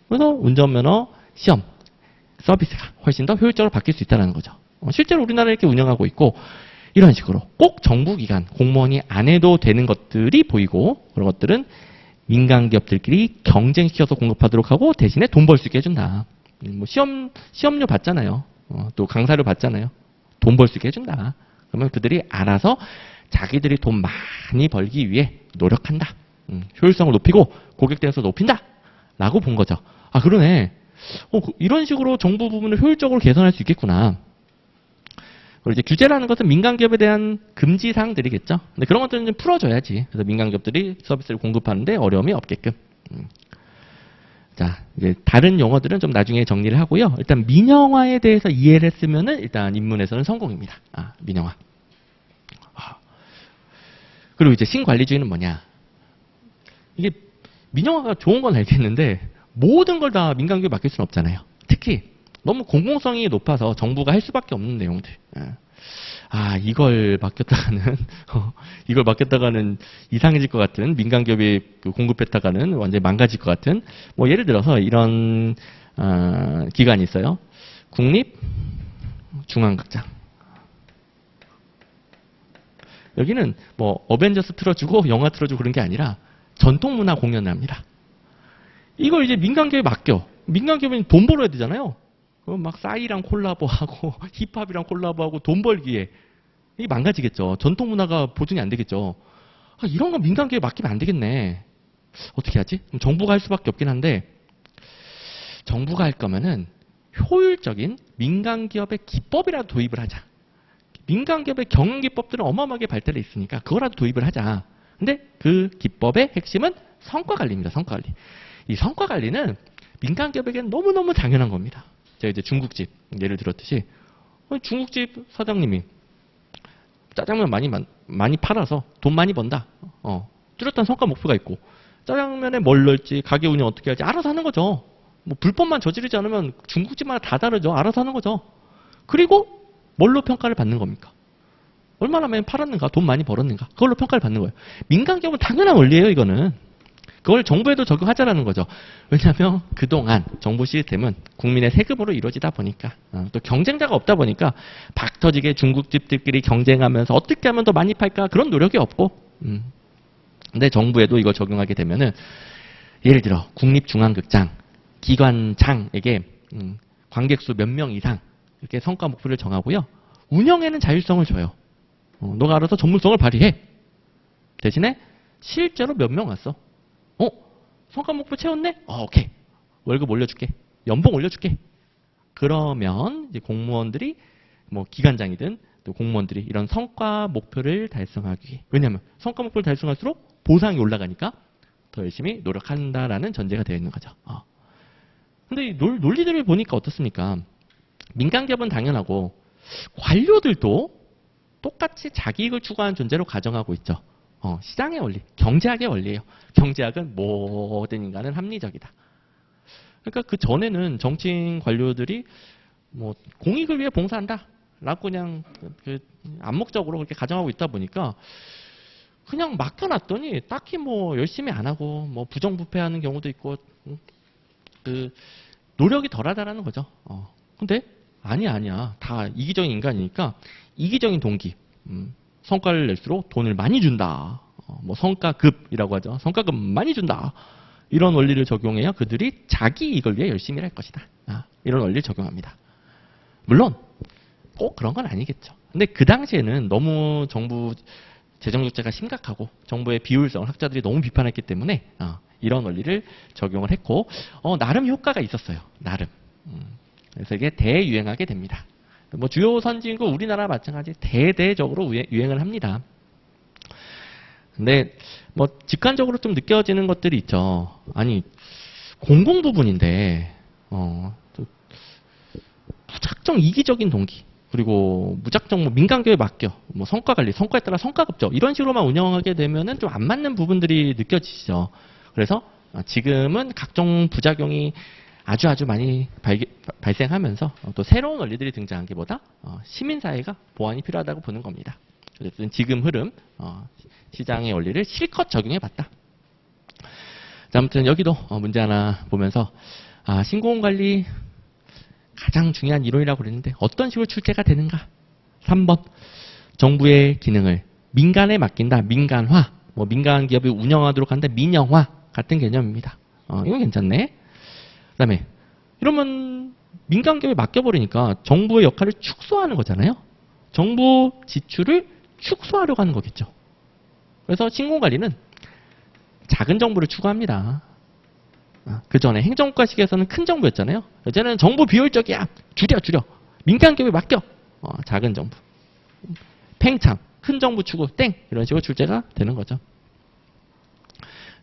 그래서 운전면허 시험 서비스가 훨씬 더 효율적으로 바뀔 수 있다는 거죠. 실제로 우리나라에 이렇게 운영하고 있고 이런 식으로 꼭 정부기관, 공무원이 안 해도 되는 것들이 보이고 그런 것들은 민간 기업들끼리 경쟁시켜서 공급하도록 하고 대신에 돈 벌 수 있게 해준다. 뭐 시험료 받잖아요. 또 강사료 받잖아요. 돈 벌 수 있게 해준다. 그러면 그들이 알아서 자기들이 돈 많이 벌기 위해 노력한다. 효율성을 높이고 고객 대응성을 높인다. 라고 본 거죠. 아 그러네. 이런 식으로 정부 부분을 효율적으로 개선할 수 있겠구나. 그리고 이제 규제라는 것은 민간 기업에 대한 금지 사항들이겠죠. 근데 그런 것들은 좀 풀어줘야지. 그래서 민간 기업들이 서비스를 공급하는데 어려움이 없게끔. 자, 이제 다른 용어들은 좀 나중에 정리를 하고요. 일단 민영화에 대해서 이해를 했으면은 일단 입문에서는 성공입니다. 민영화. 그리고 이제 신관리주의는 뭐냐? 이게 민영화가 좋은 건 알겠는데 모든 걸 다 민간 기업에 맡길 수는 없잖아요. 특히 너무 공공성이 높아서 정부가 할 수밖에 없는 내용들. 이걸 맡겼다가는 이상해질 것 같은 민간 기업이 공급했다가는 완전히 망가질 것 같은 뭐 예를 들어서 이런 기관이 있어요. 국립중앙극장. 여기는 뭐 어벤져스 틀어주고 영화 틀어주고 그런 게 아니라 전통문화 공연을 합니다. 이걸 이제 민간 기업에 맡겨. 민간 기업은 돈 벌어야 되잖아요. 막 싸이랑 콜라보하고 힙합이랑 콜라보하고 돈 벌기에 이게 망가지겠죠. 전통 문화가 보존이 안 되겠죠. 이런 건 민간 기업에 맡기면 안 되겠네. 어떻게 하지? 정부가 할 수밖에 없긴 한데 정부가 할 거면은 효율적인 민간 기업의 기법이라도 도입을 하자. 민간 기업의 경영 기법들은 어마어마하게 발달해 있으니까 그거라도 도입을 하자. 근데 그 기법의 핵심은 성과 관리입니다. 성과 관리. 이 성과 관리는 민간 기업에게는 너무너무 당연한 겁니다. 제가 이제 중국집 예를 들었듯이 중국집 사장님이 짜장면 많이 팔아서 돈 많이 번다. 뚜렷한 성과 목표가 있고 짜장면에 뭘 넣을지 가게 운영 어떻게 할지 알아서 하는 거죠. 뭐 불법만 저지르지 않으면 중국집마다 다 다르죠. 알아서 하는 거죠. 그리고 뭘로 평가를 받는 겁니까? 얼마나 많이 팔았는가, 돈 많이 벌었는가 그걸로 평가를 받는 거예요. 민간 기업은 당연한 원리예요. 이거는. 그걸 정부에도 적용하자라는 거죠. 왜냐하면 그동안 정부 시스템은 국민의 세금으로 이루어지다 보니까 또 경쟁자가 없다 보니까 박 터지게 중국집들끼리 경쟁하면서 어떻게 하면 더 많이 팔까 그런 노력이 없고 근데 정부에도 이걸 적용하게 되면은 예를 들어 국립중앙극장 기관장에게 관객 수 몇 명 이상 이렇게 성과 목표를 정하고요. 운영에는 자율성을 줘요. 너가 알아서 전문성을 발휘해. 대신에 실제로 몇 명 왔어. 성과 목표 채웠네? 오케이. 월급 올려줄게. 연봉 올려줄게. 그러면 이제 공무원들이 뭐 기관장이든 또 공무원들이 이런 성과 목표를 달성하기 위해. 왜냐하면 성과 목표를 달성할수록 보상이 올라가니까 더 열심히 노력한다라는 전제가 되어 있는 거죠. 근데 이 논리들을 보니까 어떻습니까? 민간 기업은 당연하고 관료들도 똑같이 자기이익을 추구하는 존재로 가정하고 있죠. 시장의 원리, 경제학의 원리예요. 경제학은 모든 인간은 합리적이다. 그러니까 그 전에는 정치인 관료들이 뭐 공익을 위해 봉사한다 라고 그냥 암묵적으로 그렇게 가정하고 있다 보니까 그냥 맡겨놨더니 딱히 뭐 열심히 안 하고 뭐 부정부패하는 경우도 있고 그 노력이 덜하다라는 거죠. 근데 아니야. 다 이기적인 인간이니까 이기적인 동기. 성과를 낼수록 돈을 많이 준다. 뭐 성과급이라고 하죠. 성과급 많이 준다. 이런 원리를 적용해야 그들이 자기 이익을 위해 열심히 할 것이다. 이런 원리를 적용합니다. 물론 꼭 그런 건 아니겠죠. 근데 그 당시에는 너무 정부 재정 적자가 심각하고 정부의 비효율성을 학자들이 너무 비판했기 때문에 이런 원리를 적용을 했고 나름 효과가 있었어요. 나름. 그래서 이게 대유행하게 됩니다. 뭐 주요 선진국 우리나라 마찬가지 대대적으로 유행을 합니다. 근데 뭐 직관적으로 좀 느껴지는 것들이 있죠. 아니 공공 부분인데 무작정 이기적인 동기 그리고 무작정 뭐 민간 기업에 맡겨 뭐 성과 관리, 성과에 따라 성과급죠. 이런 식으로만 운영하게 되면은 좀 안 맞는 부분들이 느껴지시죠. 그래서 지금은 각종 부작용이 아주 많이 발생하면서 또 새로운 원리들이 등장한 게보다 시민사회가 보완이 필요하다고 보는 겁니다. 어쨌든 지금 흐름 시장의 원리를 실컷 적용해봤다. 아무튼 여기도 문제 하나 보면서 신공관리 가장 중요한 이론이라고 그랬는데 어떤 식으로 출제가 되는가? 3번. 정부의 기능을 민간에 맡긴다. 민간화. 뭐 민간 기업이 운영하도록 한다. 민영화 같은 개념입니다. 이거 괜찮네. 그다음에 이러면 민간 기업에 맡겨버리니까 정부의 역할을 축소하는 거잖아요. 정부 지출을 축소하려고 하는 거겠죠. 그래서 신공관리는 작은 정부를 추구합니다. 그 전에 행정국가 시기에서는 큰 정부였잖아요. 이제는 정부 비효율적이야. 줄여. 민간 기업에 맡겨. 작은 정부. 팽창. 큰 정부 추구. 땡. 이런 식으로 출제가 되는 거죠.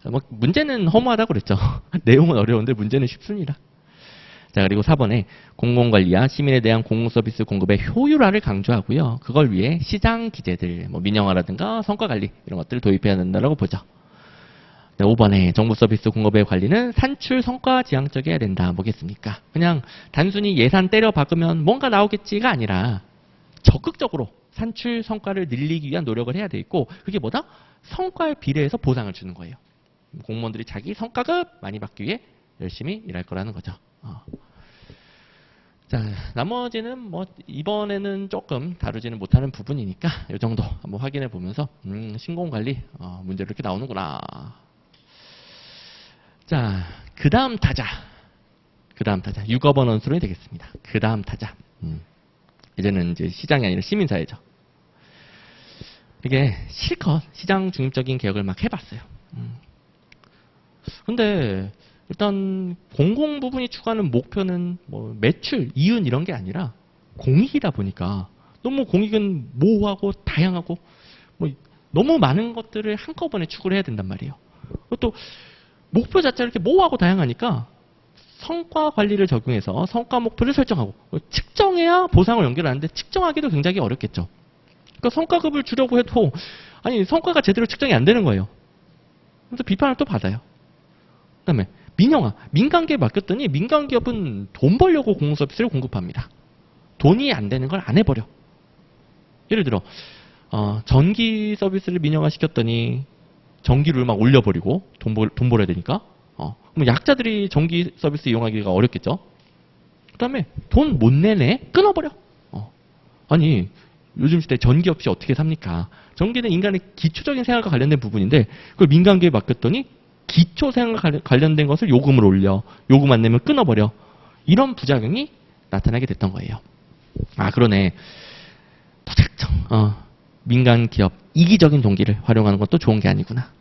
뭐 문제는 허무하다고 그랬죠. 내용은 어려운데 문제는 쉽습니다. 자, 그리고 4번에 공공관리와 시민에 대한 공공서비스 공급의 효율화를 강조하고요. 그걸 위해 시장 기제들, 뭐 민영화라든가 성과관리 이런 것들을 도입해야 된다고 보죠. 네, 5번에 정부 서비스 공급의 관리는 산출 성과 지향적이어야 된다. 뭐겠습니까? 그냥 단순히 예산 때려 박으면 뭔가 나오겠지가 아니라 적극적으로 산출 성과를 늘리기 위한 노력을 해야 돼 있고 그게 뭐다? 성과에 비례해서 보상을 주는 거예요. 공무원들이 자기 성과급 많이 받기 위해 열심히 일할 거라는 거죠. 자, 나머지는 뭐 이번에는 조금 다루지는 못하는 부분이니까 이 정도 한번 확인해 보면서 신공관리 문제로 이렇게 나오는구나. 자, 그 다음 타자 6억 원수론이 되겠습니다. 그 다음 타자. 이제는 이제 시장이 아니라 시민사회죠. 이게 실컷 시장 중립적인 개혁을 막 해봤어요. 근데 일단 공공 부분이 추구하는 목표는 뭐 매출, 이윤 이런 게 아니라 공익이다 보니까 너무 공익은 모호하고 다양하고 뭐 너무 많은 것들을 한꺼번에 추구를 해야 된단 말이에요. 또 목표 자체가 이렇게 모호하고 다양하니까 성과 관리를 적용해서 성과 목표를 설정하고 측정해야 보상을 연결하는데 측정하기도 굉장히 어렵겠죠. 그러니까 성과급을 주려고 해도 아니 성과가 제대로 측정이 안 되는 거예요. 그래서 비판을 또 받아요. 그다음에 민영화, 민간기업에 맡겼더니 민간기업은 돈 벌려고 공공서비스를 공급합니다. 돈이 안 되는 걸 안 해버려. 예를 들어 전기 서비스를 민영화 시켰더니 전기를 막 올려버리고 돈 벌어야 되니까 그럼 약자들이 전기 서비스 이용하기가 어렵겠죠. 그다음에 돈 못 내네? 끊어버려. 아니 요즘 시대에 전기 없이 어떻게 삽니까? 전기는 인간의 기초적인 생활과 관련된 부분인데 그걸 민간기업에 맡겼더니 기초 생활과 관련된 것을 요금을 올려. 요금 안 내면 끊어버려. 이런 부작용이 나타나게 됐던 거예요. 아 그러네. 무작정 민간 기업 이기적인 동기를 활용하는 것도 좋은 게 아니구나.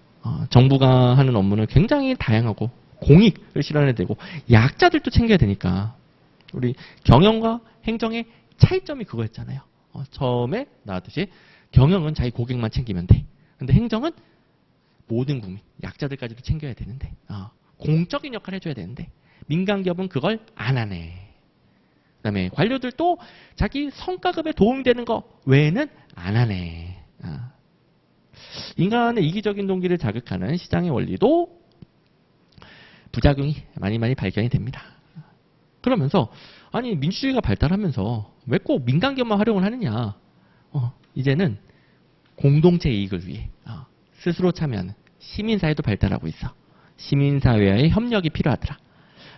정부가 하는 업무는 굉장히 다양하고 공익을 실현해야 되고 약자들도 챙겨야 되니까 우리 경영과 행정의 차이점이 그거였잖아요. 처음에 나왔듯이 경영은 자기 고객만 챙기면 돼. 근데 행정은 모든 국민, 약자들까지도 챙겨야 되는데 공적인 역할을 해줘야 되는데 민간 기업은 그걸 안 하네. 그다음에 관료들도 자기 성과급에 도움이 되는 거 외에는 안 하네. 인간의 이기적인 동기를 자극하는 시장의 원리도 부작용이 많이 발견이 됩니다. 그러면서 아니 민주주의가 발달하면서 왜 꼭 민간 기업만 활용을 하느냐. 이제는 공동체 이익을 위해 스스로 참여하는 시민사회도 발달하고 있어. 시민사회와의 협력이 필요하더라.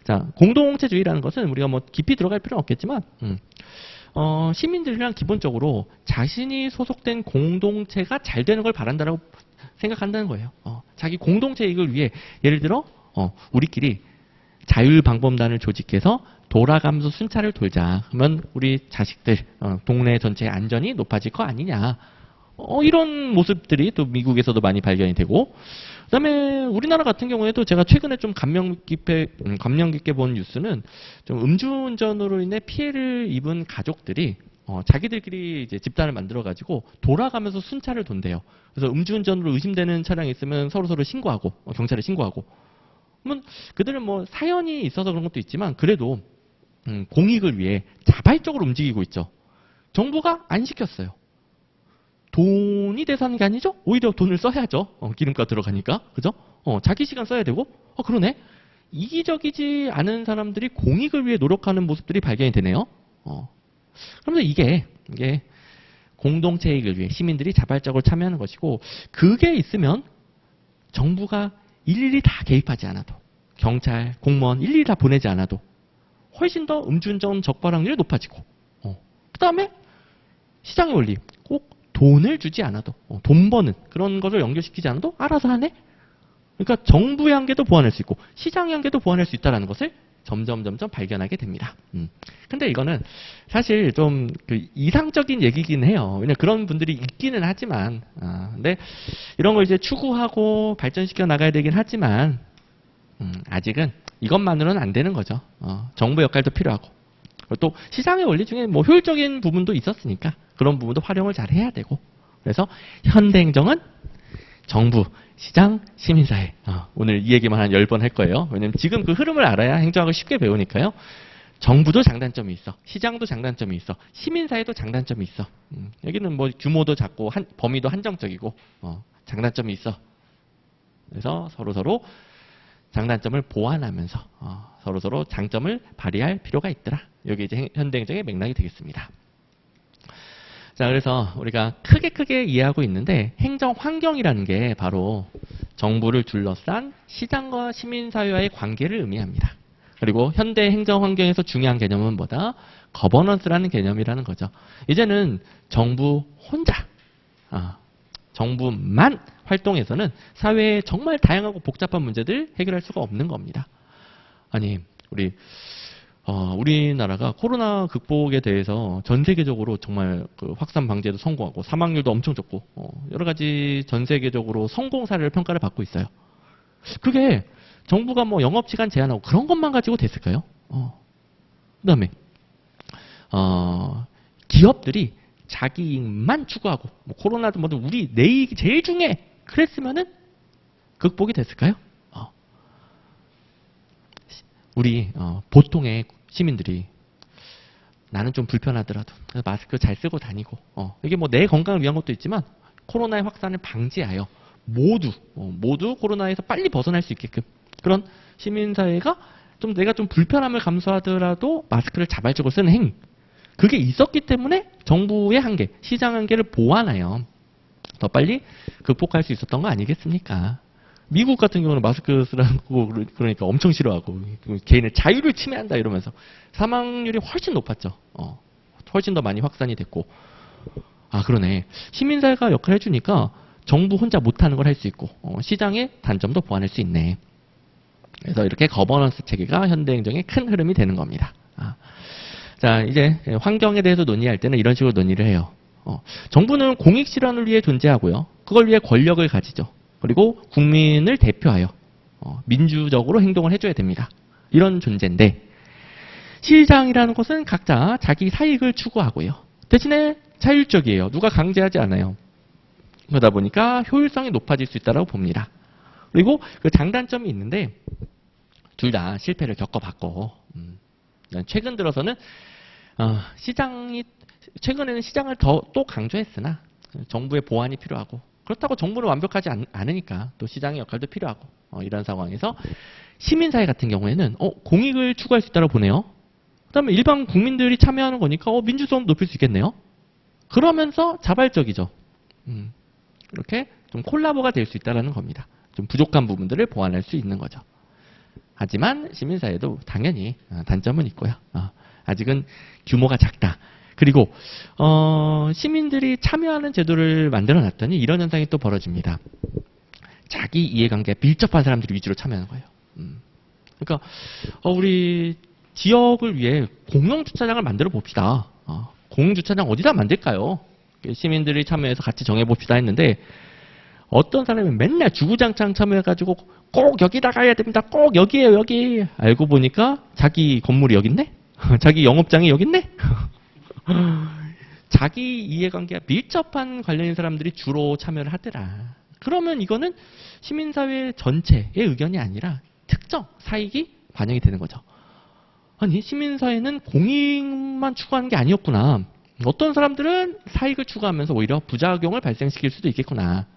자, 공동체주의라는 것은 우리가 뭐 깊이 들어갈 필요는 없겠지만 시민들이랑 기본적으로 자신이 소속된 공동체가 잘 되는 걸 바란다라고 생각한다는 거예요. 자기 공동체 이익을 위해 예를 들어 우리끼리 자율방범단을 조직해서 돌아가면서 순찰을 돌자. 그러면 우리 자식들 동네 전체의 안전이 높아질 거 아니냐. 이런 모습들이 또 미국에서도 많이 발견이 되고 그다음에 우리나라 같은 경우에도 제가 최근에 좀 감명 깊게 본 뉴스는 좀 음주운전으로 인해 피해를 입은 가족들이 자기들끼리 이제 집단을 만들어 가지고 돌아가면서 순찰을 돈대요. 그래서 음주운전으로 의심되는 차량이 있으면 서로 신고하고 경찰에 신고하고. 그러면 그들은 뭐 사연이 있어서 그런 것도 있지만 그래도 공익을 위해 자발적으로 움직이고 있죠. 정부가 안 시켰어요. 돈이 돼서 하는 게 아니죠? 오히려 돈을 써야죠. 기름값 들어가니까. 그죠? 자기 시간 써야 되고. 그러네. 이기적이지 않은 사람들이 공익을 위해 노력하는 모습들이 발견이 되네요. 그러면서 이게 공동체 이익을 위해 시민들이 자발적으로 참여하는 것이고 그게 있으면 정부가 일일이 다 개입하지 않아도 경찰, 공무원 일일이 다 보내지 않아도 훨씬 더 음주운전 적발 확률이 높아지고, 그 다음에 시장의 원리, 꼭 돈을 주지 않아도, 돈 버는 그런 것을 연결시키지 않아도 알아서 하네? 그러니까 정부의 한계도 보완할 수 있고 시장의 한계도 보완할 수 있다는 것을 점점 발견하게 됩니다. 근데 이거는 사실 좀 그 이상적인 얘기긴 해요. 왜냐면 그런 분들이 있기는 하지만, 근데 이런 걸 이제 추구하고 발전시켜 나가야 되긴 하지만, 아직은 이것만으로는 안 되는 거죠. 정부 역할도 필요하고. 또 시장의 원리 중에 뭐 효율적인 부분도 있었으니까 그런 부분도 활용을 잘 해야 되고. 그래서 현대행정은 정부, 시장, 시민사회. 오늘 이 얘기만 한 10번 할 거예요. 왜냐면 지금 그 흐름을 알아야 행정학을 쉽게 배우니까요. 정부도 장단점이 있어. 시장도 장단점이 있어. 시민사회도 장단점이 있어. 여기는 뭐 규모도 작고 범위도 한정적이고 장단점이 있어. 그래서 서로 장단점을 보완하면서 서로 장점을 발휘할 필요가 있더라. 여기 이제 현대행정의 맥락이 되겠습니다. 자, 그래서 우리가 크게 이해하고 있는데 행정 환경이라는 게 바로 정부를 둘러싼 시장과 시민사회와의 관계를 의미합니다. 그리고 현대 행정 환경에서 중요한 개념은 뭐다? 거버넌스라는 개념이라는 거죠. 이제는 정부 혼자, 정부만 활동해서는 사회에 정말 다양하고 복잡한 문제들 해결할 수가 없는 겁니다. 아니, 우리나라가 코로나 극복에 대해서 전 세계적으로 정말 그 확산 방지에도 성공하고 사망률도 엄청 적고 여러 가지 전 세계적으로 성공 사례를 평가를 받고 있어요. 그게 정부가 뭐 영업시간 제한하고 그런 것만 가지고 됐을까요? 그다음에 기업들이 자기 이익만 추구하고 뭐 코로나도 뭐든 내 이익이 제일 중요해. 그랬으면은 극복이 됐을까요? 우리 보통의 시민들이 나는 좀 불편하더라도 마스크 잘 쓰고 다니고 이게 뭐 내 건강을 위한 것도 있지만 코로나의 확산을 방지하여 모두 코로나에서 빨리 벗어날 수 있게끔 그런 시민사회가 좀 내가 좀 불편함을 감수하더라도 마스크를 자발적으로 쓰는 행위 그게 있었기 때문에 정부의 한계, 시장 한계를 보완하여 더 빨리 극복할 수 있었던 거 아니겠습니까? 미국 같은 경우는 마스크 쓰라고 그러니까 엄청 싫어하고 개인의 자유를 침해한다 이러면서 사망률이 훨씬 높았죠. 훨씬 더 많이 확산이 됐고 그러네. 시민사회가 역할을 해주니까 정부 혼자 못하는 걸 할 수 있고 시장의 단점도 보완할 수 있네. 그래서 이렇게 거버넌스 체계가 현대행정의 큰 흐름이 되는 겁니다. 자, 이제 환경에 대해서 논의할 때는 이런 식으로 논의를 해요. 정부는 공익 실현을 위해 존재하고요. 그걸 위해 권력을 가지죠. 그리고 국민을 대표하여 민주적으로 행동을 해줘야 됩니다. 이런 존재인데 시장이라는 것은 각자 자기 사익을 추구하고요. 대신에 자율적이에요. 누가 강제하지 않아요. 그러다 보니까 효율성이 높아질 수 있다고 봅니다. 그리고 그 장단점이 있는데 둘 다 실패를 겪어봤고 최근 들어서는 최근에는 시장을 또 강조했으나 정부의 보완이 필요하고 그렇다고 정부는 완벽하지 않으니까 또 시장의 역할도 필요하고 이런 상황에서 시민사회 같은 경우에는 공익을 추구할 수 있다고 보네요. 그다음에 일반 국민들이 참여하는 거니까 민주성 높일 수 있겠네요. 그러면서 자발적이죠. 이렇게 좀 콜라보가 될 수 있다는 겁니다. 좀 부족한 부분들을 보완할 수 있는 거죠. 하지만 시민사회도 당연히 단점은 있고요. 아직은 규모가 작다. 그리고 시민들이 참여하는 제도를 만들어 놨더니 이런 현상이 또 벌어집니다. 자기 이해관계가 밀접한 사람들이 위주로 참여하는 거예요. 그러니까 우리 지역을 위해 공영주차장을 만들어 봅시다. 공영주차장 어디다 만들까요? 시민들이 참여해서 같이 정해봅시다 했는데 어떤 사람이 맨날 주구장창 참여해가지고 꼭 여기다 가야 됩니다. 꼭 여기에요 여기. 알고 보니까 자기 건물이 여기 있네? 자기 영업장이 여기 있네? 자기 이해관계가 밀접한 관련인 사람들이 주로 참여를 하더라. 그러면 이거는 시민사회 전체의 의견이 아니라 특정 사익이 반영이 되는 거죠. 아니 시민사회는 공익만 추구하는 게 아니었구나. 어떤 사람들은 사익을 추구하면서 오히려 부작용을 발생시킬 수도 있겠구나.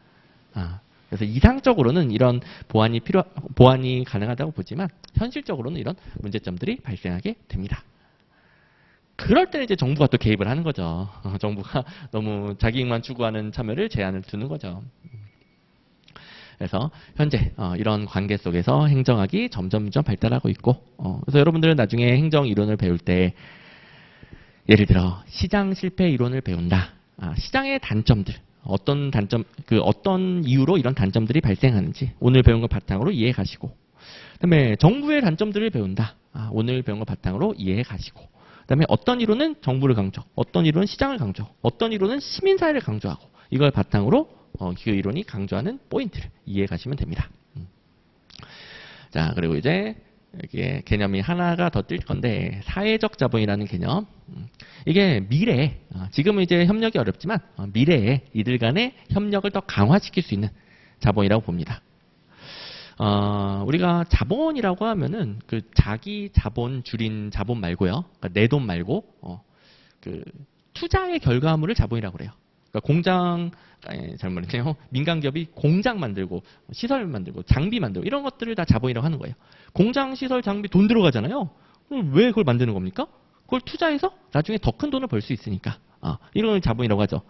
그래서 이상적으로는 이런 보완이 가능하다고 보지만 현실적으로는 이런 문제점들이 발생하게 됩니다. 그럴 때는 이제 정부가 또 개입을 하는 거죠. 정부가 너무 자기 이익만 추구하는 참여를 제한을 두는 거죠. 그래서 현재 이런 관계 속에서 행정학이 점점 발달하고 있고, 그래서 여러분들은 나중에 행정 이론을 배울 때 예를 들어 시장 실패 이론을 배운다. 시장의 단점들, 어떤 이유로 이런 단점들이 발생하는지 오늘 배운 걸 바탕으로 이해해 가시고, 그다음에 정부의 단점들을 배운다. 오늘 배운 걸 바탕으로 이해해 가시고, 그다음에 어떤 이론은 정부를 강조, 어떤 이론은 시장을 강조, 어떤 이론은 시민사회를 강조하고, 이걸 바탕으로 그 이론이 강조하는 포인트를 이해해 가시면 됩니다. 자, 그리고 이제 여기에 개념이 하나가 더 뜰 건데, 사회적 자본이라는 개념. 이게 미래에, 지금은 이제 협력이 어렵지만 미래에 이들 간의 협력을 더 강화시킬 수 있는 자본이라고 봅니다. 우리가 자본이라고 하면은 그 자기 자본 줄인 자본 말고요. 그러니까 내 돈 말고 그 투자의 결과물을 자본이라고 그래요. 그러니까 공장, 잘못했네요. 민간 기업이 공장 만들고 시설 만들고 장비 만들고 이런 것들을 다 자본이라고 하는 거예요. 공장, 시설, 장비 돈 들어가잖아요. 그럼 왜 그걸 만드는 겁니까? 그걸 투자해서 나중에 더 큰 돈을 벌 수 있으니까. 이런 걸 자본이라고 하죠.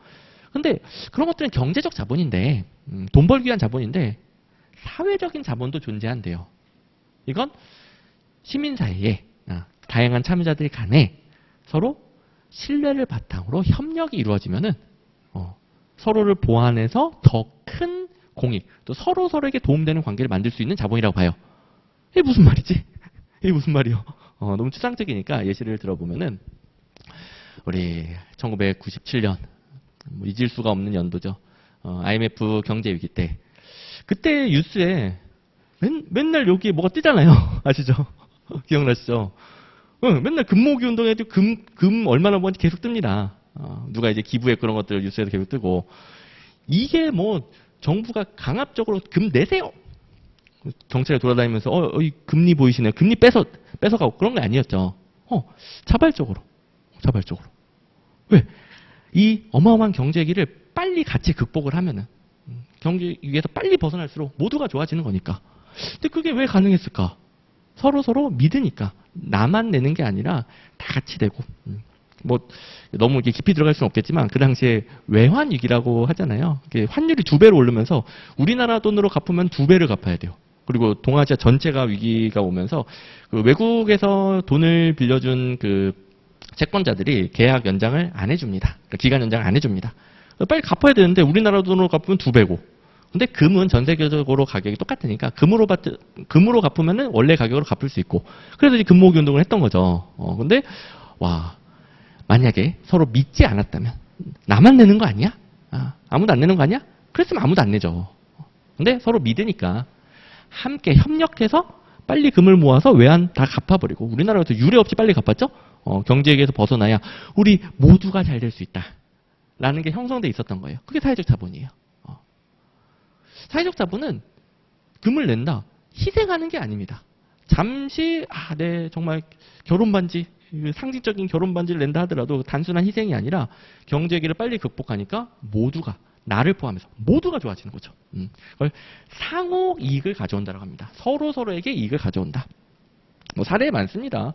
근데 그런 것들은 경제적 자본인데, 돈 벌기 위한 자본인데 사회적인 자본도 존재한대요. 이건 시민사회에 다양한 참여자들 간에 서로 신뢰를 바탕으로 협력이 이루어지면은 서로를 보완해서 더 큰 공익, 또 서로에게 도움되는 관계를 만들 수 있는 자본이라고 봐요. 이게 무슨 말이지? 이게 무슨 말이요? 너무 추상적이니까 예시를 들어보면은 우리 1997년 잊을 수가 없는 연도죠. IMF 경제 위기 때, 그때 뉴스에 맨날 여기에 뭐가 뜨잖아요. 아시죠? 기억나시죠? 맨날 금모기 운동해도 금 얼마나 버는지 계속 뜹니다. 누가 이제 기부액 그런 것들 뉴스에도 계속 뜨고, 이게 뭐 정부가 강압적으로 금 내세요. 경찰에 돌아다니면서 이 금리 보이시네요. 금리 뺏어가고 그런 게 아니었죠. 자발적으로. 왜? 이 어마어마한 경제 위기를 빨리 같이 극복을 하면은 경제 위기에서 빨리 벗어날수록 모두가 좋아지는 거니까. 근데 그게 왜 가능했을까? 서로 믿으니까. 나만 내는 게 아니라 다 같이 되고. 뭐 너무 이렇게 깊이 들어갈 수는 없겠지만 그 당시에 외환 위기라고 하잖아요. 환율이 2배로 오르면서 우리나라 돈으로 갚으면 2배를 갚아야 돼요. 그리고 동아시아 전체가 위기가 오면서 그 외국에서 돈을 빌려준 그 채권자들이 계약 연장을 안 해줍니다. 그러니까 기간 연장을 안 해줍니다. 빨리 갚아야 되는데 우리나라 돈으로 갚으면 2배고. 근데 금은 전 세계적으로 가격이 똑같으니까 금으로 갚으면은 원래 가격으로 갚을 수 있고. 그래서 이제 금모으기 운동을 했던 거죠. 근데 만약에 서로 믿지 않았다면, 나만 내는 거 아니야? 아무도 안 내는 거 아니야? 그랬으면 아무도 안 내죠. 근데 서로 믿으니까 함께 협력해서 빨리 금을 모아서 외환 다 갚아버리고, 우리나라에서 유례 없이 빨리 갚았죠? 경제위기에서 벗어나야 우리 모두가 잘 될 수 있다. 라는 게 형성돼 있었던 거예요. 그게 사회적 자본이에요. 사회적 자본은 금을 낸다. 희생하는 게 아닙니다. 잠시, 정말 결혼반지, 상징적인 결혼반지를 낸다 하더라도 단순한 희생이 아니라 경제위기를 빨리 극복하니까 모두가, 나를 포함해서 모두가 좋아지는 거죠. 그걸 상호 이익을 가져온다고 합니다. 서로에게 이익을 가져온다. 사례 많습니다.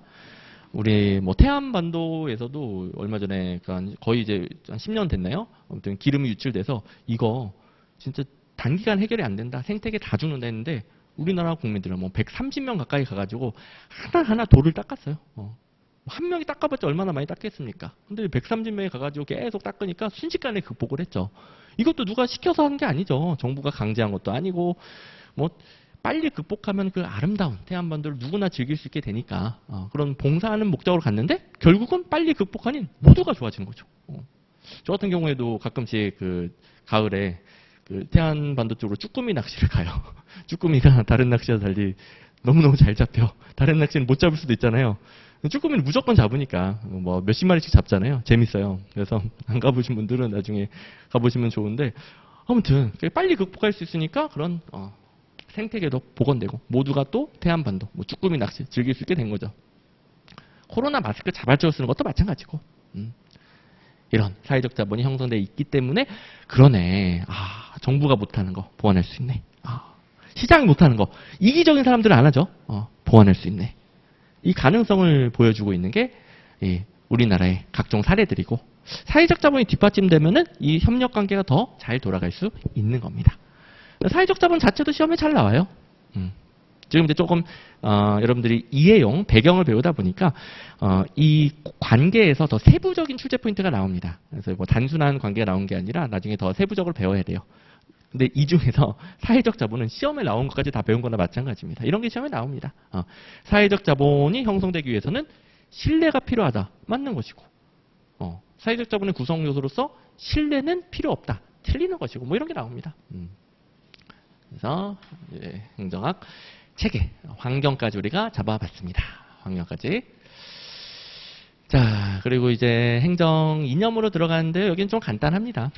우리 태안반도에서도 얼마 전에 거의 이제 한 10년 됐나요? 아무튼 기름이 유출돼서 이거 진짜 단기간 해결이 안 된다. 생태계 다 죽는다 했는데 우리나라 국민들은 130명 가까이 가가지고 하나하나 돌을 닦았어요. 한 명이 닦아봤자 얼마나 많이 닦겠습니까? 근데 130명이 가가지고 계속 닦으니까 순식간에 극복을 했죠. 이것도 누가 시켜서 한 게 아니죠. 정부가 강제한 것도 아니고, 빨리 극복하면 그 아름다운 태안반도를 누구나 즐길 수 있게 되니까, 그런 봉사하는 목적으로 갔는데, 결국은 빨리 극복하니 모두가 좋아지는 거죠. 저 같은 경우에도 가끔씩 가을에 태안반도 쪽으로 쭈꾸미 낚시를 가요. 쭈꾸미가 다른 낚시와 달리 너무너무 잘 잡혀. 다른 낚시는 못 잡을 수도 있잖아요. 쭈꾸미는 무조건 잡으니까 몇십 마리씩 잡잖아요. 재밌어요. 그래서 안 가보신 분들은 나중에 가보시면 좋은데, 아무튼 빨리 극복할 수 있으니까 그런 생태계도 복원되고 모두가 또 태안반도 쭈꾸미 낚시 즐길 수 있게 된 거죠. 코로나 마스크 자발적으로 쓰는 것도 마찬가지고, 이런 사회적 자본이 형성되어 있기 때문에, 그러네, 정부가 못하는 거 보완할 수 있네, 시장이 못하는 거 이기적인 사람들은 안 하죠. 보완할 수 있네. 이 가능성을 보여주고 있는 게 우리나라의 각종 사례들이고, 사회적 자본이 뒷받침되면은 이 협력 관계가 더 잘 돌아갈 수 있는 겁니다. 사회적 자본 자체도 시험에 잘 나와요. 지금 이제 조금 여러분들이 이해용 배경을 배우다 보니까 이 관계에서 더 세부적인 출제 포인트가 나옵니다. 그래서 뭐 단순한 관계가 나온 게 아니라 나중에 더 세부적으로 배워야 돼요. 근데 이 중에서 사회적 자본은 시험에 나온 것까지 다 배운 거나 마찬가지입니다. 이런 게 시험에 나옵니다. 사회적 자본이 형성되기 위해서는 신뢰가 필요하다. 맞는 것이고 사회적 자본의 구성 요소로서 신뢰는 필요 없다. 틀리는 것이고 뭐 이런 게 나옵니다. 그래서 행정학 체계, 환경까지 우리가 잡아봤습니다. 환경까지. 자, 그리고 이제 행정 이념으로 들어가는데 여기는 좀 간단합니다.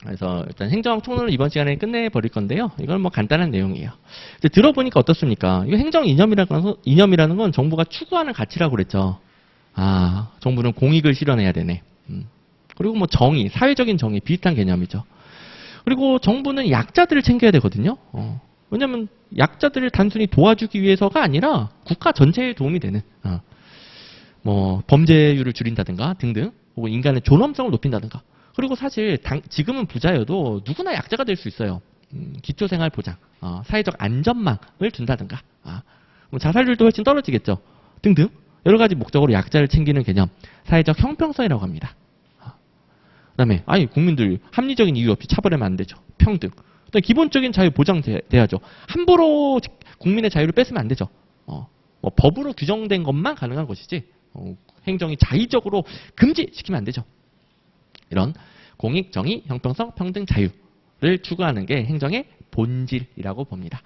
그래서 일단 행정학 총론을 이번 시간에 끝내버릴 건데요. 이건 뭐 간단한 내용이에요. 이제 들어보니까 어떻습니까? 이거 행정 이념이라는 건 정부가 추구하는 가치라고 그랬죠. 아, 정부는 공익을 실현해야 되네. 그리고 뭐 정의, 사회적인 정의 비슷한 개념이죠. 그리고 정부는 약자들을 챙겨야 되거든요. 왜냐하면 약자들을 단순히 도와주기 위해서가 아니라 국가 전체에 도움이 되는 뭐 범죄율을 줄인다든가 등등, 혹은 인간의 존엄성을 높인다든가. 그리고 사실 지금은 부자여도 누구나 약자가 될 수 있어요. 기초생활 보장, 사회적 안전망을 준다든가, 뭐 자살률도 훨씬 떨어지겠죠. 등등 여러 가지 목적으로 약자를 챙기는 개념, 사회적 형평성이라고 합니다. 그다음에 국민들 합리적인 이유 없이 차별하면 안 되죠. 평등. 기본적인 자유 보장돼야죠. 함부로 국민의 자유를 뺏으면 안 되죠. 뭐 법으로 규정된 것만 가능한 것이지 행정이 자의적으로 금지시키면 안 되죠. 이런 공익, 정의, 형평성, 평등, 자유를 추구하는 게 행정의 본질이라고 봅니다.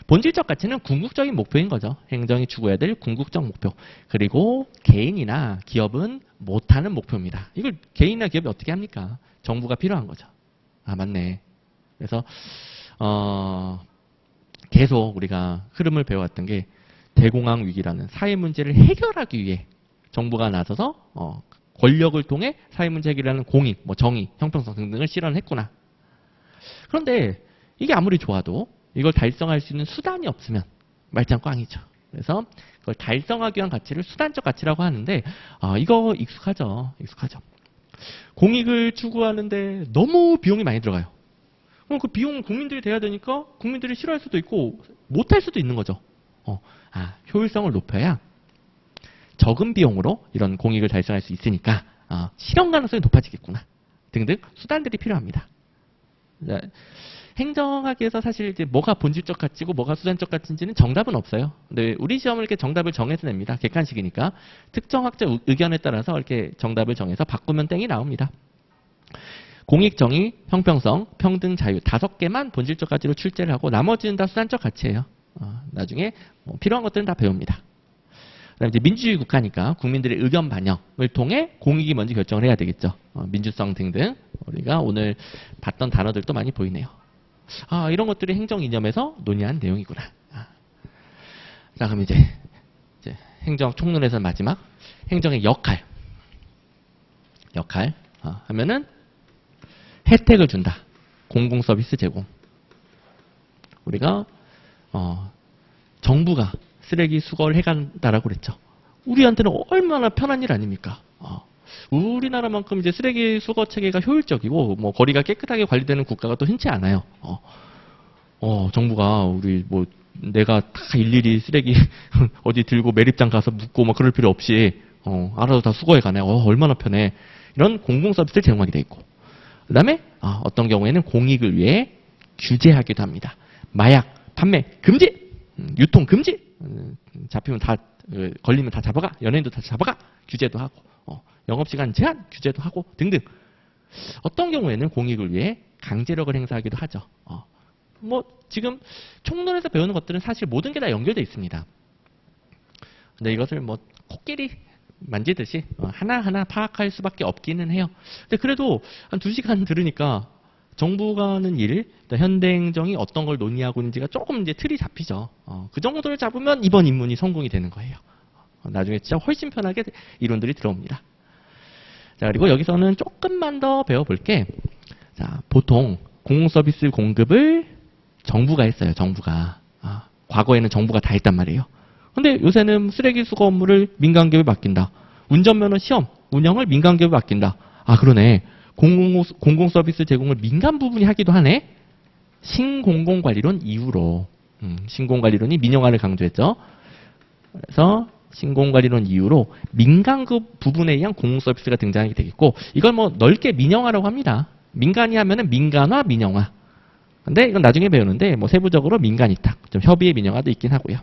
본질적 가치는 궁극적인 목표인 거죠. 행정이 추구해야 될 궁극적 목표. 그리고 개인이나 기업은 못하는 목표입니다. 이걸 개인이나 기업이 어떻게 합니까? 정부가 필요한 거죠. 맞네. 그래서 계속 우리가 흐름을 배워왔던 게 대공황 위기라는 사회 문제를 해결하기 위해 정부가 나서서 권력을 통해 사회 문제 해결하는 공익, 뭐 정의, 형평성 등등을 실현했구나. 그런데 이게 아무리 좋아도 이걸 달성할 수 있는 수단이 없으면 말짱 꽝이죠. 그래서 그걸 달성하기 위한 가치를 수단적 가치라고 하는데 이거 익숙하죠. 공익을 추구하는데 너무 비용이 많이 들어가요. 그럼 그 비용은 국민들이 돼야 되니까 국민들이 싫어할 수도 있고 못할 수도 있는 거죠. 효율성을 높여야 적은 비용으로 이런 공익을 달성할 수 있으니까 실현 가능성이 높아지겠구나. 등등 수단들이 필요합니다. 행정학에서 사실 이제 뭐가 본질적 가치고 뭐가 수단적 가치인지는 정답은 없어요. 근데 우리 시험을 이렇게 정답을 정해서 냅니다. 객관식이니까 특정 학자 의견에 따라서 이렇게 정답을 정해서 바꾸면 땡이 나옵니다. 공익, 정의, 형평성, 평등, 자유 5개만 본질적 가치로 출제를 하고 나머지는 다 수단적 가치예요. 나중에 필요한 것들은 다 배웁니다. 그다음에 이제 민주주의 국가니까 국민들의 의견 반영을 통해 공익이 먼저 결정을 해야 되겠죠. 민주성 등등 우리가 오늘 봤던 단어들도 많이 보이네요. 이런 것들이 행정 이념에서 논의한 내용이구나. 자, 그럼 이제 행정 총론에서 마지막 행정의 역할 하면은 혜택을 준다. 공공 서비스 제공. 우리가 정부가 쓰레기 수거를 해간다라고 그랬죠. 우리한테는 얼마나 편한 일 아닙니까? 우리나라만큼 이제 쓰레기 수거 체계가 효율적이고 뭐 거리가 깨끗하게 관리되는 국가가 또 흔치 않아요. 정부가 우리 뭐 내가 다 일일이 쓰레기 어디 들고 매립장 가서 묻고 뭐 그럴 필요 없이 알아서 다 수거해 가네. 얼마나 편해. 이런 공공 서비스를 제공하게 돼 있고. 그다음에 어떤 경우에는 공익을 위해 규제하기도 합니다. 마약 판매 금지, 유통 금지. 잡히면 다 걸리면 다 잡아가. 연예인도 다 잡아가. 규제도 하고. 영업시간 제한 규제도 하고 등등. 어떤 경우에는 공익을 위해 강제력을 행사하기도 하죠. 뭐 지금 총론에서 배우는 것들은 사실 모든 게 다 연결되어 있습니다. 근데 이것을 뭐 코끼리 만지듯이 하나하나 파악할 수밖에 없기는 해요. 근데 그래도 한 2시간 들으니까 정부가 하는 일, 현대행정이 어떤 걸 논의하고 있는지가 조금 이제 틀이 잡히죠. 그 정도를 잡으면 이번 입문이 성공이 되는 거예요. 나중에 진짜 훨씬 편하게 이론들이 들어옵니다. 자, 그리고 여기서는 조금만 더 배워볼게. 자, 보통 공공서비스 공급을 정부가 했어요. 정부가. 과거에는 정부가 다 했단 말이에요. 근데 요새는 쓰레기 수거 업무를 민간기업에 맡긴다. 운전면허 시험 운영을 민간기업에 맡긴다. 그러네. 공공서비스 제공을 민간 부분이 하기도 하네. 신공공관리론 이후로 신공관리론이 민영화를 강조했죠. 그래서 신공관리론 이후로 민간급 부분에 의한 공공서비스가 등장하게 되겠고 이걸 뭐 넓게 민영화라고 합니다. 민간이 하면은 민간화, 민영화. 근데 이건 나중에 배우는데 뭐 세부적으로 민간위탁, 좀 협의의 민영화도 있긴 하고요.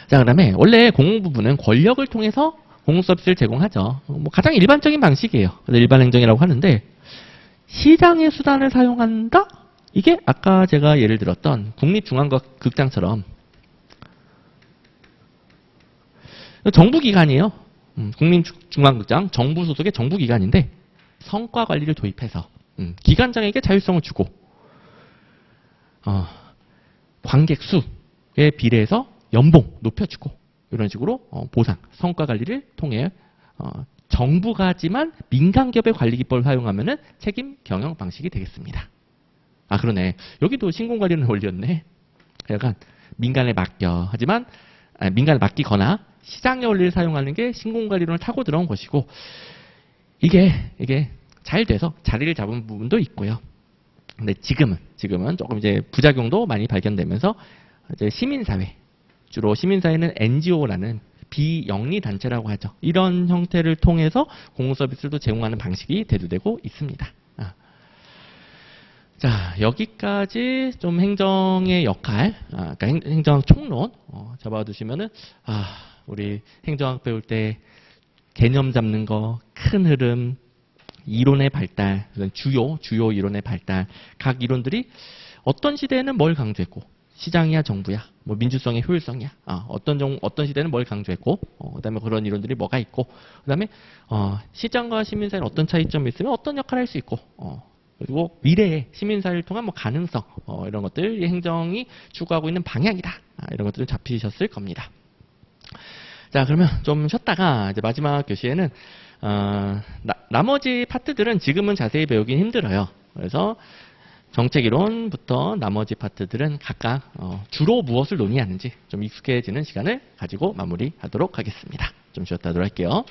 자, 그다음에 원래 공공부문은 권력을 통해서 공공서비스를 제공하죠. 뭐 가장 일반적인 방식이에요. 그래서 일반행정이라고 하는데 시장의 수단을 사용한다? 이게 아까 제가 예를 들었던 국립중앙극장처럼 정부기관이에요. 국립중앙극장, 정부 소속의 정부기관인데 성과관리를 도입해서 기관장에게 자율성을 주고 관객 수에 비례해서 연봉 높여주고 이런 식으로 보상, 성과관리를 통해 정부가 하지만 민간기업의 관리기법을 사용하면은 책임 경영 방식이 되겠습니다. 아, 그러네. 여기도 신공관리는 원리였네. 약간 민간에 맡겨. 하지만 민간에 맡기거나 시장의 원리를 사용하는 게 신공관리론을 타고 들어온 것이고 이게 잘 돼서 자리를 잡은 부분도 있고요. 근데 지금은 조금 이제 부작용도 많이 발견되면서 이제 시민사회, 주로 시민사회는 NGO라는 비영리 단체라고 하죠. 이런 형태를 통해서 공공서비스도 제공하는 방식이 대두되고 있습니다. 자, 여기까지 좀 행정의 역할, 그러니까 행정 총론 잡아두시면은 우리 행정학 배울 때 개념 잡는 거, 큰 흐름, 이론의 발달, 주요 이론의 발달, 각 이론들이 어떤 시대에는 뭘 강조했고, 시장이야 정부야, 뭐 민주성의 효율성이야, 어떤 시대는 뭘 강조했고, 그다음에 그런 이론들이 뭐가 있고, 그다음에 시장과 시민사회는 어떤 차이점이 있으면 어떤 역할을 할 수 있고, 그리고 미래의 시민사회를 통한 뭐 가능성, 이런 것들, 이 행정이 추구하고 있는 방향이다, 이런 것들은 잡히셨을 겁니다. 자, 그러면 좀 쉬었다가 이제 마지막 교시에는 나머지 파트들은 지금은 자세히 배우긴 힘들어요. 그래서 정책이론부터 나머지 파트들은 각각 주로 무엇을 논의하는지 좀 익숙해지는 시간을 가지고 마무리하도록 하겠습니다. 좀 쉬었다 하도록 할게요.